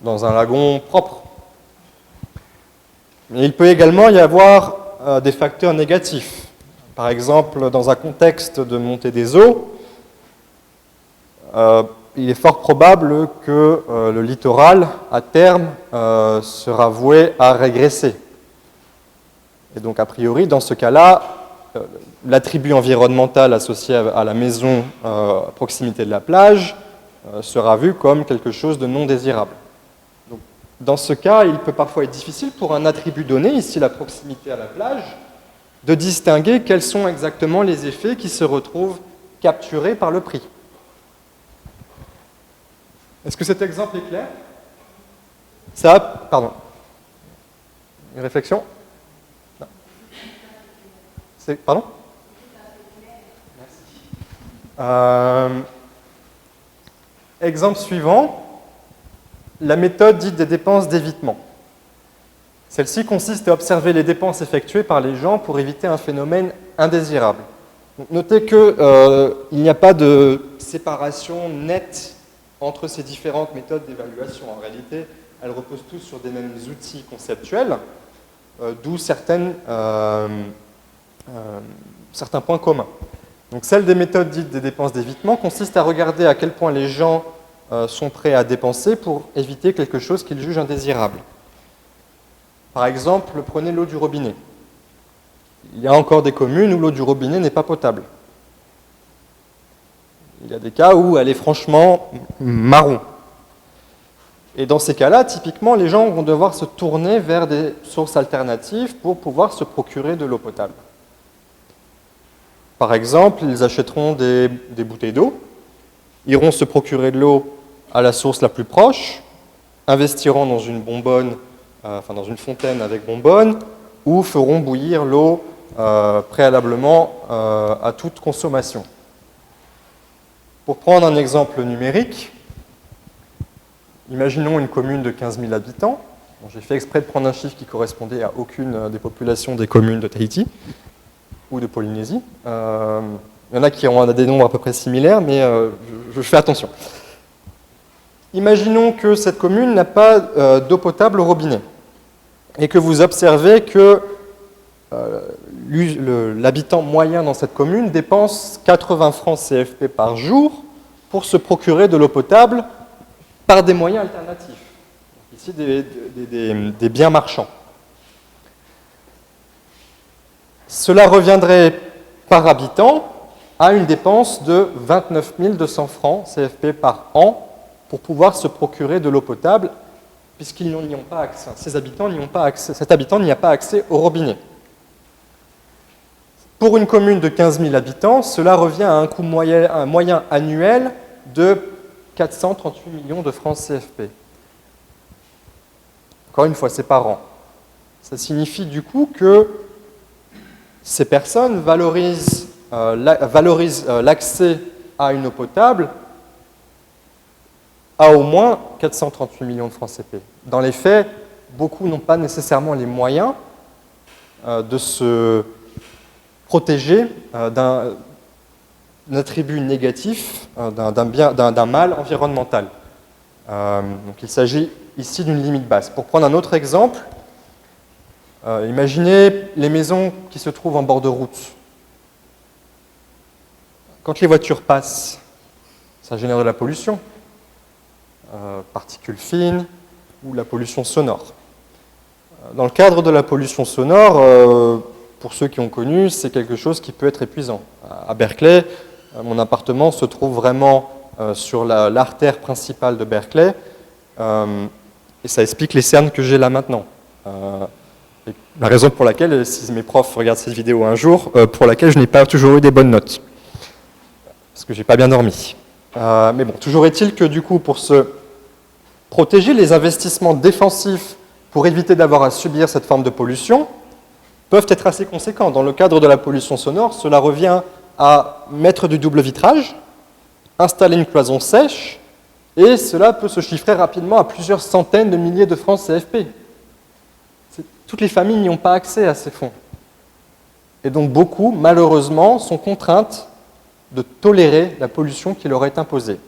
dans un lagon propre. Mais il peut également y avoir des facteurs négatifs. Par exemple, dans un contexte de montée des eaux, il est fort probable que le littoral, à terme, sera voué à régresser. Et donc, a priori, dans ce cas-là, l'attribut environnemental associé à la maison à proximité de la plage sera vu comme quelque chose de non désirable. Donc, dans ce cas, il peut parfois être difficile pour un attribut donné, ici la proximité à la plage, de distinguer quels sont exactement les effets qui se retrouvent capturés par le prix. Est-ce que cet exemple est clair? Ça, pardon. Une réflexion? Non. Pardon? Merci. Exemple suivant, la méthode dite des dépenses d'évitement. Celle-ci consiste à observer les dépenses effectuées par les gens pour éviter un phénomène indésirable. Donc, notez qu'il n'y a pas de séparation nette entre ces différentes méthodes d'évaluation. En réalité, elles reposent tous sur des mêmes outils conceptuels, d'où certains points communs. Donc, celle des méthodes dites des dépenses d'évitement consiste à regarder à quel point les gens sont prêts à dépenser pour éviter quelque chose qu'ils jugent indésirable. Par exemple, prenez l'eau du robinet. Il y a encore des communes où l'eau du robinet n'est pas potable. Il y a des cas où elle est franchement marron. Et dans ces cas-là, typiquement, les gens vont devoir se tourner vers des sources alternatives pour pouvoir se procurer de l'eau potable. Par exemple, ils achèteront des bouteilles d'eau, iront se procurer de l'eau à la source la plus proche, investiront dans une bonbonne, dans une fontaine avec bonbonne, ou feront bouillir l'eau préalablement à toute consommation. Pour prendre un exemple numérique, imaginons une commune de 15 000 habitants. Bon, j'ai fait exprès de prendre un chiffre qui correspondait à aucune des populations des communes de Tahiti ou de Polynésie. Il y en a qui ont des nombres à peu près similaires, mais je fais attention. Imaginons que cette commune n'a pas d'eau potable au robinet et que vous observez que l'habitant moyen dans cette commune dépense 80 francs CFP par jour pour se procurer de l'eau potable par des moyens alternatifs. Ici, des biens marchands. Cela reviendrait par habitant à une dépense de 29 200 francs CFP par an pour pouvoir se procurer de l'eau potable, puisqu'ils n'y ont pas accès. Ces habitants n'y ont pas accès. Cet habitant n'y a pas accès au robinet. Pour une commune de 15 000 habitants, cela revient à un coût moyen annuel de 438 millions de francs CFP. Encore une fois, c'est par an. Ça signifie du coup que ces personnes valorisent l'accès à une eau potable à au moins 438 millions de francs CFP. Dans les faits, beaucoup n'ont pas nécessairement les moyens de se protéger d'un attribut négatif, d'un mal environnemental. Donc il s'agit ici d'une limite basse. Pour prendre un autre exemple, imaginez les maisons qui se trouvent en bord de route. Quand les voitures passent, ça génère de la pollution, particules fines ou la pollution sonore. Dans le cadre de la pollution sonore, pour ceux qui ont connu, c'est quelque chose qui peut être épuisant. À Berkeley, mon appartement se trouve vraiment sur l'artère principale de Berkeley, et ça explique les cernes que j'ai là maintenant. La raison pour laquelle, si mes profs regardent cette vidéo un jour, pour laquelle je n'ai pas toujours eu des bonnes notes. Parce que je n'ai pas bien dormi. Mais bon, toujours est-il que du coup, pour se protéger, les investissements défensifs pour éviter d'avoir à subir cette forme de pollution peuvent être assez conséquents. Dans le cadre de la pollution sonore, cela revient à mettre du double vitrage, installer une cloison sèche, et cela peut se chiffrer rapidement à plusieurs centaines de milliers de francs CFP. Toutes les familles n'y ont pas accès à ces fonds. Et donc beaucoup, malheureusement, sont contraintes de tolérer la pollution qui leur est imposée.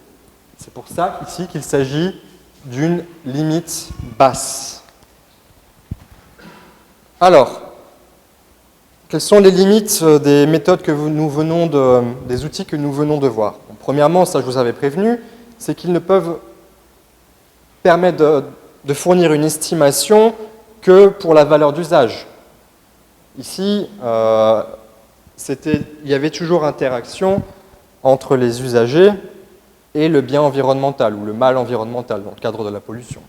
C'est pour ça ici qu'il s'agit d'une limite basse. Alors, quelles sont les limites des méthodes des outils que nous venons de voir? Bon, premièrement, ça je vous avais prévenu, c'est qu'ils ne peuvent permettre de fournir une estimation que pour la valeur d'usage. Ici, il y avait toujours interaction entre les usagers et le bien environnemental ou le mal environnemental dans le cadre de la pollution.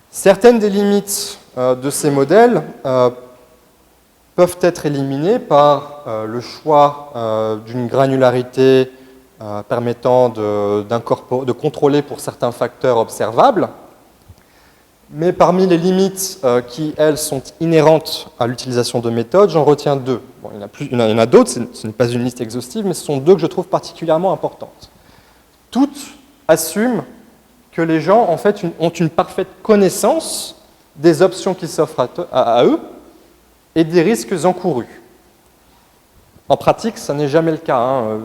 Certaines des limites de ces modèles peuvent être éliminées par le choix d'une granularité permettant de contrôler pour certains facteurs observables. Mais parmi les limites qui, elles, sont inhérentes à l'utilisation de méthodes, j'en retiens deux. Bon, il y en a d'autres, ce n'est pas une liste exhaustive, mais ce sont deux que je trouve particulièrement importantes. Toutes assument que les gens, en fait, ont une parfaite connaissance des options qui s'offrent à eux et des risques encourus. En pratique, ça n'est jamais le cas. Hein.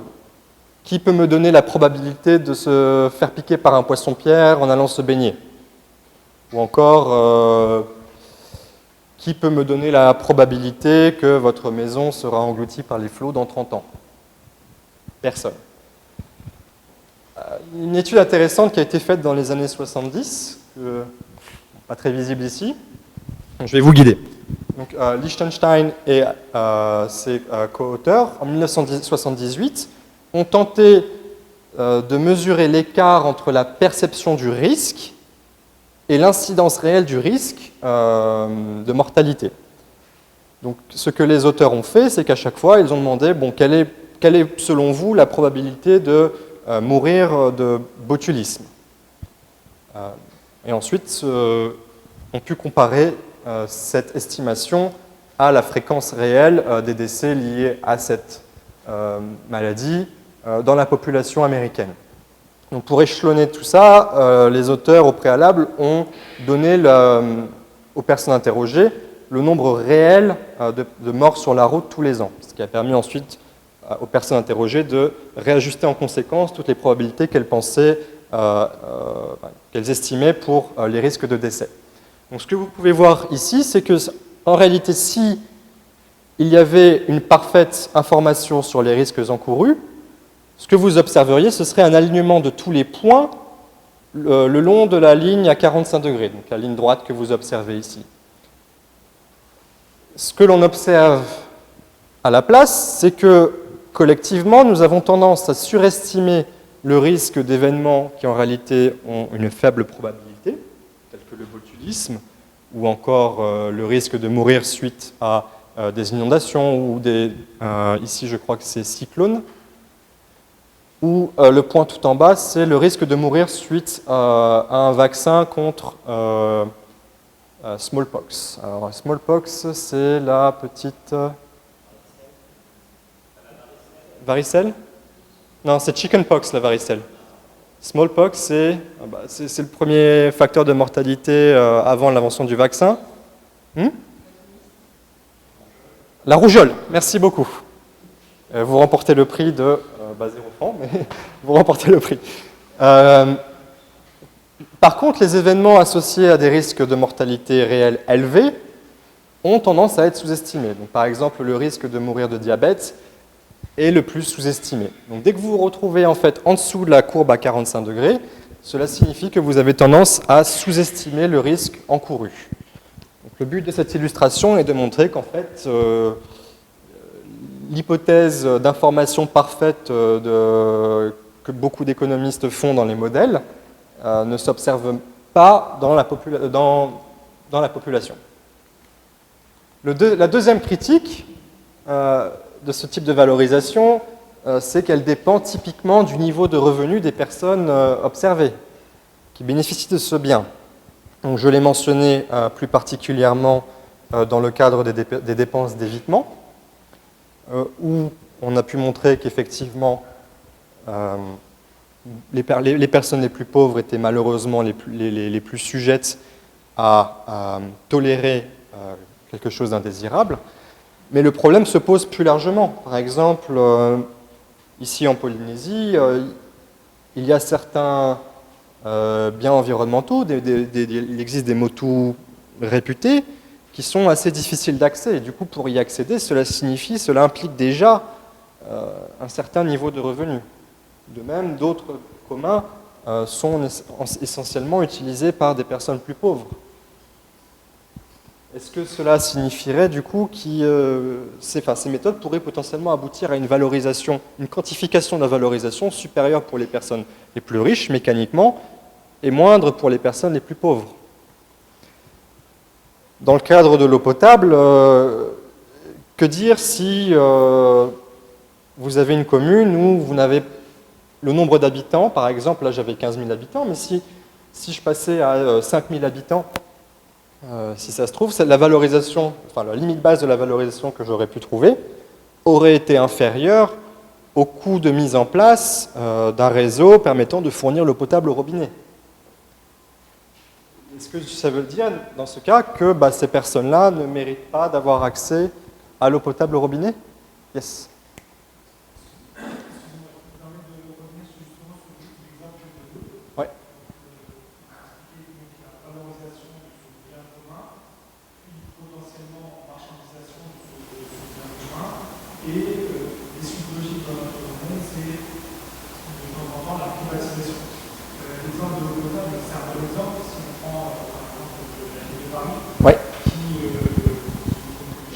Qui peut me donner la probabilité de se faire piquer par un poisson-pierre en allant se baigner? Ou encore, qui peut me donner la probabilité que votre maison sera engloutie par les flots dans 30 ans? Personne. Une étude intéressante qui a été faite dans les années 70, pas très visible ici, je vais vous guider. Donc, Liechtenstein et ses co-auteurs, en 1978, ont tenté de mesurer l'écart entre la perception du risque et l'incidence réelle du risque de mortalité. Donc, ce que les auteurs ont fait, c'est qu'à chaque fois, ils ont demandé bon, quelle est, selon vous, la probabilité de mourir de botulisme. Et ensuite, ont pu comparer cette estimation à la fréquence réelle des décès liés à cette maladie dans la population américaine. Donc, pour échelonner tout ça, les auteurs au préalable ont donné aux personnes interrogées le nombre réel de morts sur la route tous les ans, ce qui a permis ensuite aux personnes interrogées de réajuster en conséquence toutes les probabilités qu'elles pensaient, qu'elles estimaient pour les risques de décès. Donc, ce que vous pouvez voir ici, c'est que en réalité, si il y avait une parfaite information sur les risques encourus, ce que vous observeriez, ce serait un alignement de tous les points le long de la ligne à 45 degrés, donc la ligne droite que vous observez ici. Ce que l'on observe à la place, c'est que collectivement, nous avons tendance à surestimer le risque d'événements qui en réalité ont une faible probabilité, tels que le botulisme, ou encore le risque de mourir suite à des inondations, ou ici je crois que c'est cyclones, ou le point tout en bas, c'est le risque de mourir suite à un vaccin contre smallpox. Alors, smallpox, c'est la petite... varicelle? Non, c'est chickenpox, la varicelle. Smallpox, c'est le premier facteur de mortalité avant l'invention du vaccin. La rougeole, merci beaucoup. Vous remportez le prix de 0 francs, mais vous remportez le prix. Par contre, les événements associés à des risques de mortalité réels élevés ont tendance à être sous-estimés. Donc, par exemple, le risque de mourir de diabète est le plus sous-estimé. Donc, dès que vous vous retrouvez en fait en dessous de la courbe à 45 degrés, cela signifie que vous avez tendance à sous-estimer le risque encouru. Donc, le but de cette illustration est de montrer qu'en fait, l'hypothèse d'information parfaite que beaucoup d'économistes font dans les modèles ne s'observe pas dans la population. La deuxième critique de ce type de valorisation, c'est qu'elle dépend typiquement du niveau de revenu des personnes observées, qui bénéficient de ce bien. Donc, je l'ai mentionné plus particulièrement dans le cadre des dépenses d'évitement, où on a pu montrer qu'effectivement, les personnes les plus pauvres étaient malheureusement les plus sujettes à tolérer quelque chose d'indésirable. Mais le problème se pose plus largement. Par exemple, ici en Polynésie, il y a certains biens environnementaux, il existe des motus réputés qui sont assez difficiles d'accès. Et du coup, pour y accéder, cela implique déjà un certain niveau de revenu. De même, d'autres communs sont essentiellement utilisés par des personnes plus pauvres. Est-ce que cela signifierait du coup que ces méthodes pourraient potentiellement aboutir à une valorisation, une quantification de la valorisation supérieure pour les personnes les plus riches mécaniquement et moindre pour les personnes les plus pauvres? Dans le cadre de l'eau potable, que dire si vous avez une commune où vous n'avez le nombre d'habitants, par exemple, là j'avais 15 000 habitants, mais si je passais à 5 000 habitants, si ça se trouve, la valorisation, enfin la limite basse de la valorisation que j'aurais pu trouver aurait été inférieure au coût de mise en place d'un réseau permettant de fournir l'eau potable au robinet. Est-ce que ça veut dire, dans ce cas, que ces personnes-là ne méritent pas d'avoir accès à l'eau potable au robinet? Yes. Ouais. Et les suites logiques dans notre domaine, c'est de temps en temps la privatisation. L'exemple de l'eau potable, c'est un bon exemple. Si on prend par exemple la ville de Paris, ouais, qui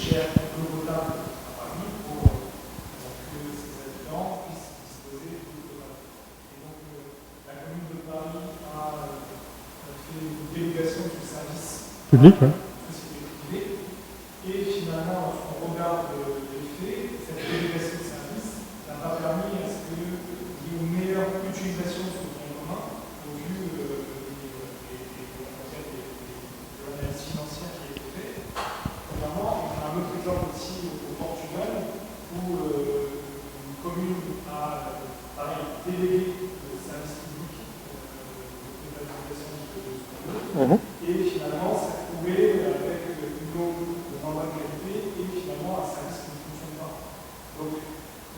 gère l'eau potable à Paris pour Public, oui. société privée. Et finalement, lorsqu'on regarde les faits, cette délégation de services n'a pas permis à ce qu'il y ait une meilleure utilisation de ce bien commun, au vu de l'analyse financière qui a été faite. Premièrement, on a un autre exemple aussi au Portugal, où une commune a délégué le service public de l'utilisation de son eau. Et finalement, s'est retrouvé avec une eau de moins bonne qualité et finalement un service qui ne fonctionne pas. Donc,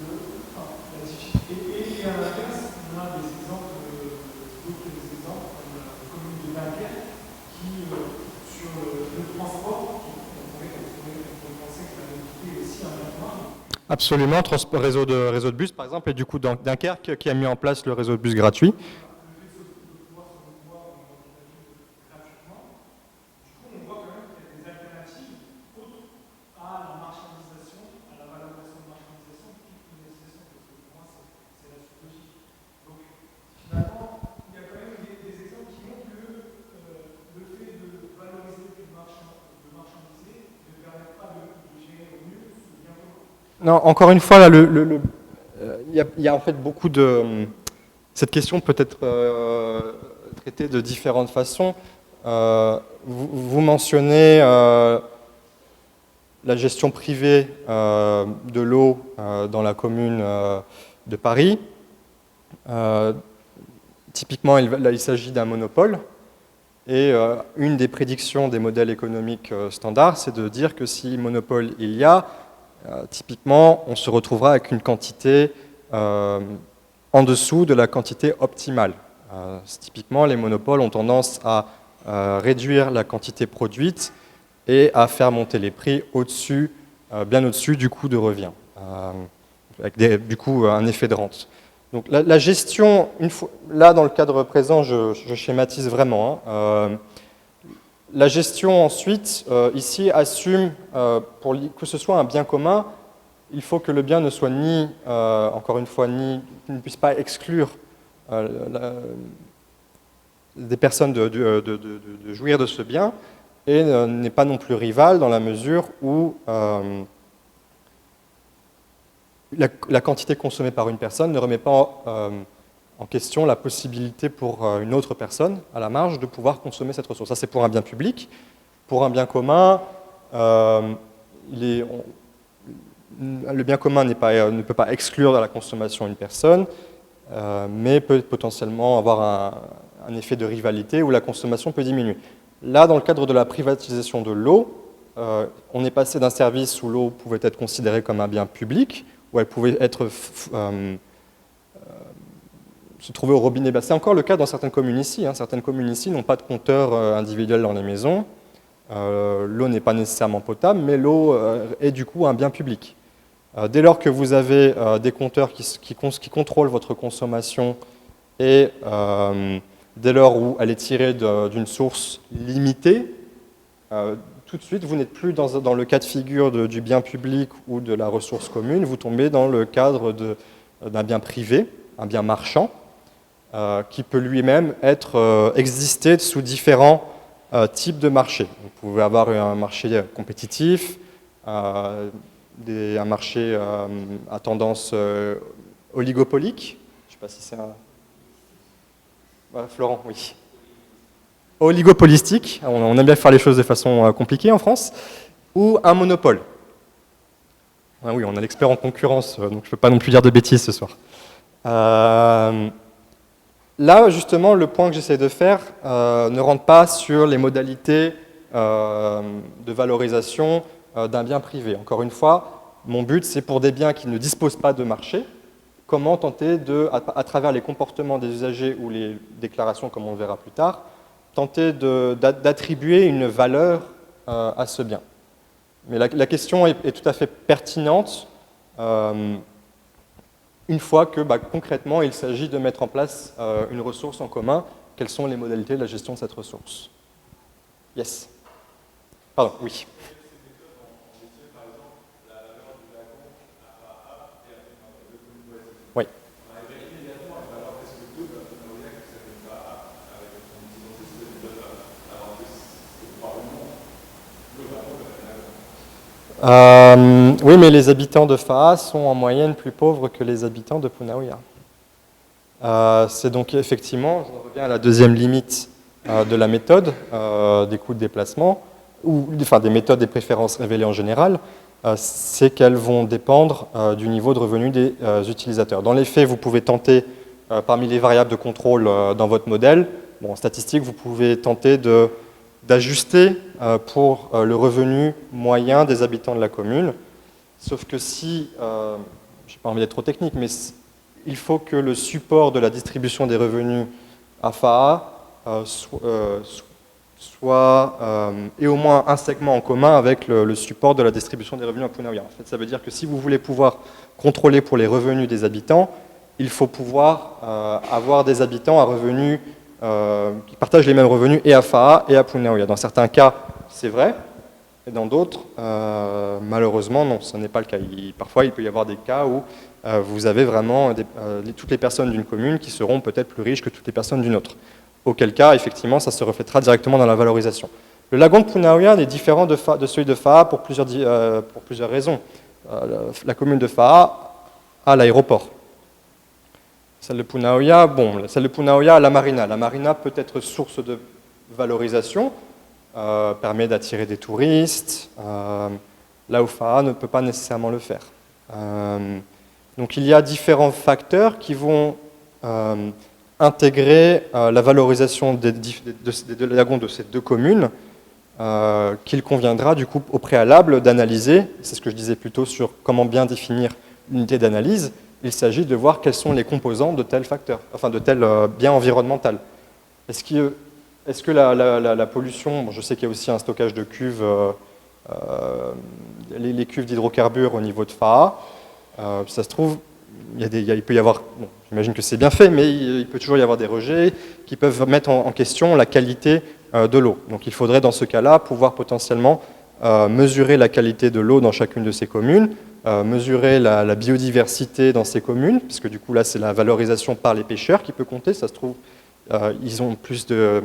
la difficulté. Et à l'inverse, on a des exemples, d'autres exemples, comme la commune de Dunkerque, qui, sur le transport, on pourrait penser que la mobilité est aussi un bien. Absolument, réseau de bus par exemple, et du coup Dunkerque qui a mis en place le réseau de bus gratuit. Non, encore une fois, là, il y a en fait beaucoup de... Cette question peut être traitée de différentes façons. Vous mentionnez la gestion privée de l'eau dans la commune de Paris. Typiquement, là, il s'agit d'un monopole. Et une des prédictions des modèles économiques standards, c'est de dire que si monopole il y a, typiquement, on se retrouvera avec une quantité en dessous de la quantité optimale. Typiquement, les monopoles ont tendance à réduire la quantité produite et à faire monter les prix au-dessus, bien au-dessus du coût de revient, avec du coup un effet de rente. Donc la gestion, là dans le cadre présent, je schématise vraiment. La gestion ensuite, ici, assume, pour que ce soit un bien commun, il faut que le bien ne soit ni, encore une fois, ne puisse pas exclure des personnes de jouir de ce bien, et n'est pas non plus rival dans la mesure où la quantité consommée par une personne ne remet pas en question la possibilité pour une autre personne, à la marge, de pouvoir consommer cette ressource. Ça, c'est pour un bien public. Pour un bien commun, le bien commun ne peut pas exclure de la consommation une personne, mais peut potentiellement avoir un effet de rivalité où la consommation peut diminuer. Là, dans le cadre de la privatisation de l'eau, on est passé d'un service où l'eau pouvait être considérée comme un bien public, où elle pouvait être se trouver au robinet. C'est encore le cas dans certaines communes ici. Certaines communes ici n'ont pas de compteur individuel dans les maisons. L'eau n'est pas nécessairement potable, mais l'eau est du coup un bien public. Dès lors que vous avez des compteurs qui contrôlent votre consommation et dès lors où elle est tirée d'une source limitée, tout de suite, vous n'êtes plus dans le cas de figure du bien public ou de la ressource commune, vous tombez dans le cadre d'un bien privé, un bien marchand, qui peut lui-même exister sous différents types de marchés. Vous pouvez avoir un marché compétitif, un marché à tendance oligopolique. Je ne sais pas si c'est un... Florent, oui. Oligopolistique, on aime bien faire les choses de façon compliquée en France, ou un monopole. Ah oui, on a l'expert en concurrence, donc je ne peux pas non plus dire de bêtises ce soir. Là, justement, le point que j'essaie de faire ne rentre pas sur les modalités de valorisation d'un bien privé. Encore une fois, mon but, c'est pour des biens qui ne disposent pas de marché, comment tenter à travers les comportements des usagers ou les déclarations, comme on le verra plus tard, tenter d'attribuer une valeur à ce bien. Mais la question est tout à fait pertinente une fois que concrètement il s'agit de mettre en place une ressource en commun. Quelles sont les modalités de la gestion de cette ressource? Yes. Pardon, oui. Oui. Oui, mais les habitants de Fa'a sont en moyenne plus pauvres que les habitants de Punaouia. C'est donc effectivement, je reviens à la deuxième limite de la méthode des coûts de déplacement, ou enfin des méthodes des préférences révélées en général, c'est qu'elles vont dépendre du niveau de revenu des utilisateurs. Dans les faits, vous pouvez tenter, parmi les variables de contrôle dans votre modèle, bon, en statistique, vous pouvez tenter d'ajuster pour le revenu moyen des habitants de la commune, sauf que si, je n'ai pas envie d'être trop technique, mais il faut que le support de la distribution des revenus à FAA ait au moins un segment en commun avec le support de la distribution des revenus à Punaouia. En fait, ça veut dire que si vous voulez pouvoir contrôler pour les revenus des habitants, il faut pouvoir avoir des habitants à revenus qui partagent les mêmes revenus et à FAA et à Punaouia. Dans certains cas, c'est vrai, et dans d'autres, malheureusement, non, ce n'est pas le cas. Parfois, il peut y avoir des cas où vous avez vraiment toutes les personnes d'une commune qui seront peut-être plus riches que toutes les personnes d'une autre. Auquel cas, effectivement, ça se reflètera directement dans la valorisation. Le lagon de Punaouia est différent de celui de Fa'a pour plusieurs raisons. La commune de Fa'a a l'aéroport. Celle de Punaouia, bon, celle de Punaouia a la marina. La marina peut être source de valorisation, permet d'attirer des touristes, là où Fa'a ne peut pas nécessairement le faire. Donc il y a différents facteurs qui vont intégrer la valorisation des lagons de ces deux communes qu'il conviendra du coup au préalable d'analyser. C'est ce que je disais plus tôt sur comment bien définir l'unité d'analyse. Il s'agit de voir quels sont les composants de tel facteur, enfin de tel bien environnemental. Est-ce que la pollution, bon, je sais qu'il y a aussi un stockage de cuves, les cuves d'hydrocarbures au niveau de Fa'a, ça se trouve, il peut y avoir, bon, j'imagine que c'est bien fait, mais il peut toujours y avoir des rejets qui peuvent mettre en question la qualité de l'eau. Donc il faudrait dans ce cas-là pouvoir potentiellement mesurer la qualité de l'eau dans chacune de ces communes, mesurer la biodiversité dans ces communes, puisque du coup là c'est la valorisation par les pêcheurs qui peut compter, ça se trouve ils ont plus de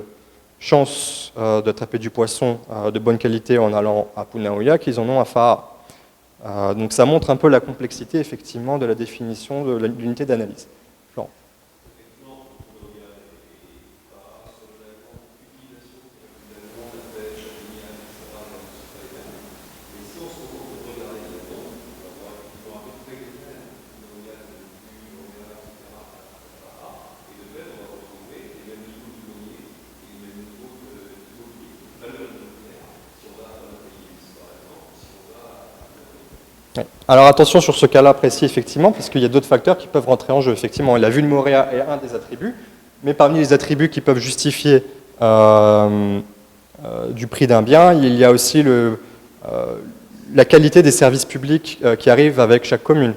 chances d'attraper du poisson de bonne qualité en allant à Punaouia qu'ils en ont à Fa'a. Donc ça montre un peu la complexité effectivement de la définition de l'unité d'analyse. Florent. Alors attention sur ce cas-là précis, effectivement, parce qu'il y a d'autres facteurs qui peuvent rentrer en jeu. Effectivement, la vue de Moorea est un des attributs, mais parmi les attributs qui peuvent justifier du prix d'un bien, il y a aussi la qualité des services publics qui arrivent avec chaque commune.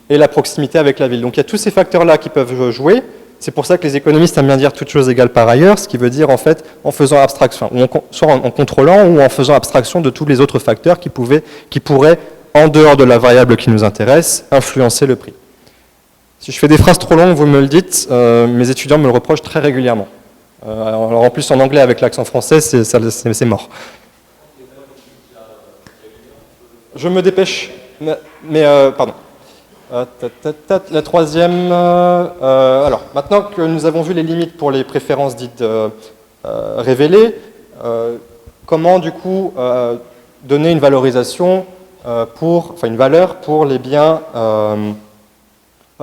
Et la proximité avec la ville. Donc il y a tous ces facteurs-là qui peuvent jouer. C'est pour ça que les économistes aiment bien dire toutes choses égales par ailleurs, ce qui veut dire en fait en faisant abstraction, soit en contrôlant ou en faisant abstraction de tous les autres facteurs qui pourraient, en dehors de la variable qui nous intéresse, influencer le prix. Si je fais des phrases trop longues, vous me le dites, mes étudiants me le reprochent très régulièrement. Alors en plus en anglais avec l'accent français, c'est mort. Je me dépêche, mais pardon. La troisième, alors maintenant que nous avons vu les limites pour les préférences dites révélées, comment du coup donner une valorisation une valeur pour les biens,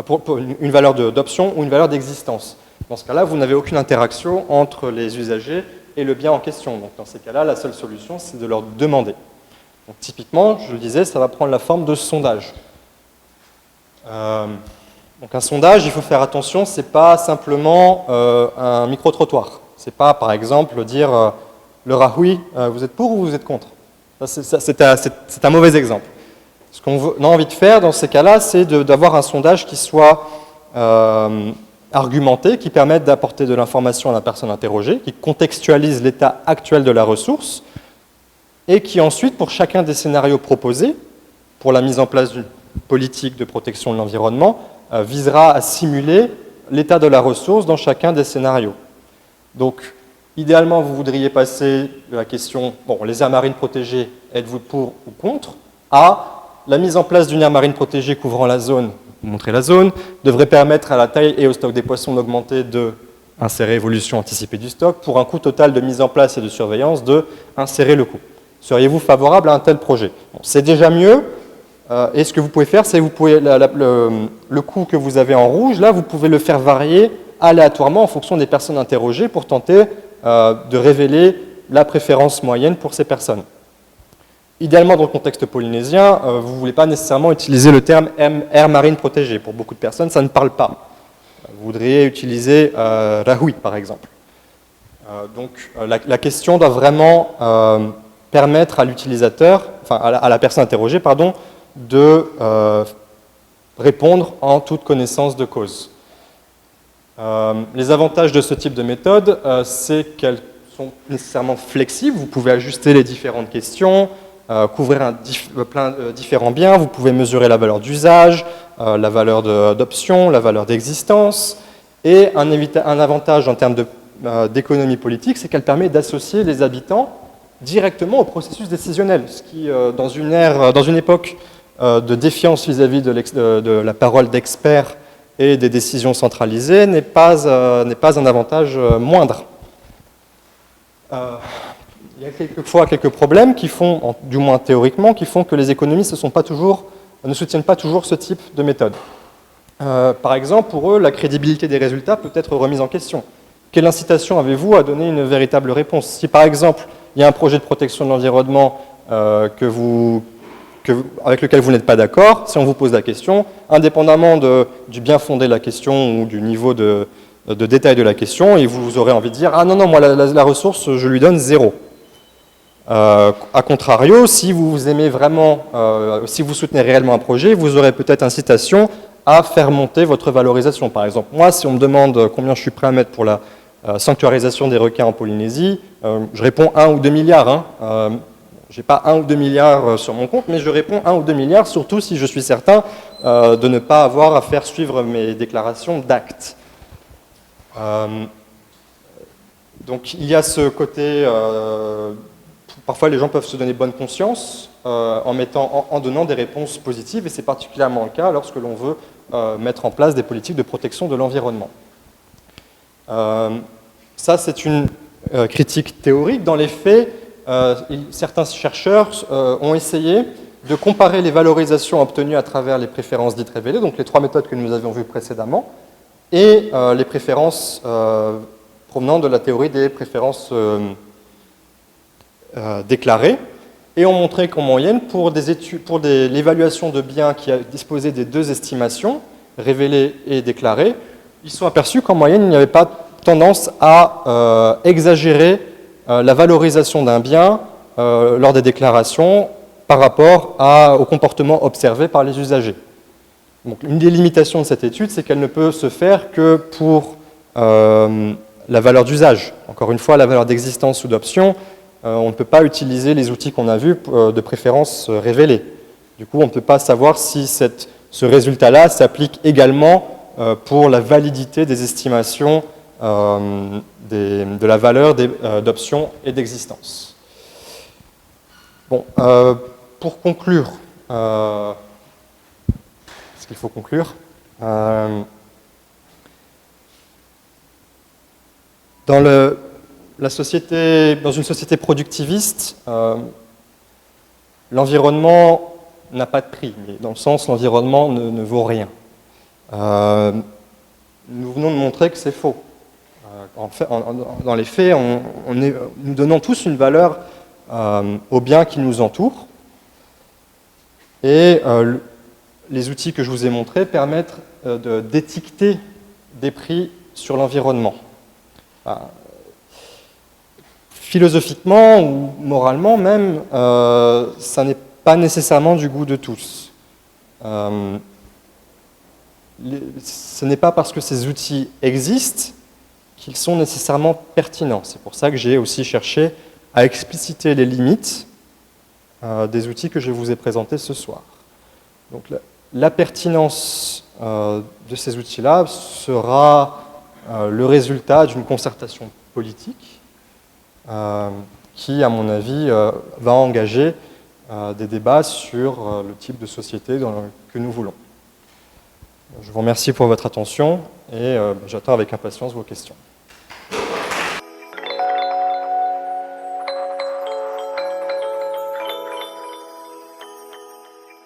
pour une valeur d'option ou une valeur d'existence. Dans ce cas-là, vous n'avez aucune interaction entre les usagers et le bien en question. Donc dans ces cas-là, la seule solution, c'est de leur demander. Donc typiquement, je le disais, ça va prendre la forme de sondage. Donc un sondage, il faut faire attention, c'est pas simplement un micro-trottoir. C'est pas, par exemple, dire le Rahoui, vous êtes pour ou vous êtes contre? C'est un mauvais exemple. Ce qu'on a envie de faire dans ces cas-là, c'est d'avoir un sondage qui soit argumenté, qui permette d'apporter de l'information à la personne interrogée, qui contextualise l'état actuel de la ressource, et qui ensuite, pour chacun des scénarios proposés, pour la mise en place d'une politique de protection de l'environnement, visera à simuler l'état de la ressource dans chacun des scénarios. Donc, Idéalement, vous voudriez passer de la question, bon, les aires marines protégées, êtes-vous pour ou contre, à la mise en place d'une aire marine protégée couvrant la zone, vous montrez la zone, devrait permettre à la taille et au stock des poissons d'augmenter de insérer évolution anticipée du stock, pour un coût total de mise en place et de surveillance de insérer le coût. Seriez-vous favorable à un tel projet? Bon, c'est déjà mieux, et ce que vous pouvez faire, c'est vous pouvez le coût que vous avez en rouge, là, vous pouvez le faire varier aléatoirement en fonction des personnes interrogées pour tenter de révéler la préférence moyenne pour ces personnes. Idéalement, dans le contexte polynésien, vous ne voulez pas nécessairement utiliser le terme aire marine protégée. Pour beaucoup de personnes, ça ne parle pas. Vous voudriez utiliser Rahui, par exemple. Donc, la question doit vraiment permettre à l'utilisateur, enfin à la personne interrogée, pardon, de répondre en toute connaissance de cause. Les avantages de ce type de méthode, c'est qu'elles sont nécessairement flexibles. Vous pouvez ajuster les différentes questions, couvrir différents biens. Vous pouvez mesurer la valeur d'usage, la valeur d'option, la valeur d'existence. Et un avantage en termes d'économie politique, c'est qu'elle permet d'associer les habitants directement au processus décisionnel, ce qui, dans une époque de défiance vis-à-vis de la parole d'experts et des décisions centralisées, n'est pas un avantage moindre. Il y a quelquefois quelques problèmes qui font, du moins théoriquement, qui font que les économistes ne soutiennent pas toujours ce type de méthode. Par exemple, pour eux, la crédibilité des résultats peut être remise en question. Quelle incitation avez-vous à donner une véritable réponse? Si par exemple, il y a un projet de protection de l'environnement avec lequel vous n'êtes pas d'accord, si on vous pose la question, indépendamment du bien fondé de la question ou du niveau de détail de la question, et vous aurez envie de dire « Ah non, non, moi la ressource, je lui donne 0 ». A contrario, si vous aimez vraiment, si vous soutenez réellement un projet, vous aurez peut-être incitation à faire monter votre valorisation. Par exemple, moi, si on me demande combien je suis prêt à mettre pour la sanctuarisation des requins en Polynésie, je réponds 1 ou 2 milliards. Je n'ai pas 1 ou 2 milliards sur mon compte, mais je réponds 1 ou 2 milliards, surtout si je suis certain de ne pas avoir à faire suivre mes déclarations d'actes. Donc il y a ce côté, parfois les gens peuvent se donner bonne conscience en donnant des réponses positives, et c'est particulièrement le cas lorsque l'on veut mettre en place des politiques de protection de l'environnement. Ça, c'est une critique théorique. Dans les faits, certains chercheurs ont essayé de comparer les valorisations obtenues à travers les préférences dites révélées, donc les 3 méthodes que nous avions vues précédemment, et les préférences provenant de la théorie des préférences déclarées, et ont montré qu'en moyenne, pour l'évaluation de biens qui disposaient des 2 estimations, révélées et déclarées, ils sont aperçus qu'en moyenne, il n'y avait pas tendance à exagérer la valorisation d'un bien lors des déclarations par rapport au comportement observé par les usagers. Donc, une des limitations de cette étude, c'est qu'elle ne peut se faire que pour la valeur d'usage. Encore une fois, la valeur d'existence ou d'option, on ne peut pas utiliser les outils qu'on a vus de préférence révélés. Du coup, on ne peut pas savoir si ce résultat-là s'applique également pour la validité des estimations de la valeur d'options et d'existence. Bon, pour conclure, est-ce qu'il faut conclure? Dans une société productiviste, l'environnement n'a pas de prix, mais dans le sens l'environnement ne vaut rien. Nous venons de montrer que c'est faux. Dans les faits, nous donnons tous une valeur aux biens qui nous entourent, et les outils que je vous ai montrés permettent d'étiqueter des prix sur l'environnement. Philosophiquement ou moralement même, ça n'est pas nécessairement du goût de tous. Ce n'est pas parce que ces outils existent qu'ils sont nécessairement pertinents. C'est pour ça que j'ai aussi cherché à expliciter les limites des outils que je vous ai présentés ce soir. Donc, la pertinence de ces outils-là sera le résultat d'une concertation politique qui, à mon avis, va engager des débats sur le type de société que nous voulons. Je vous remercie pour votre attention et j'attends avec impatience vos questions.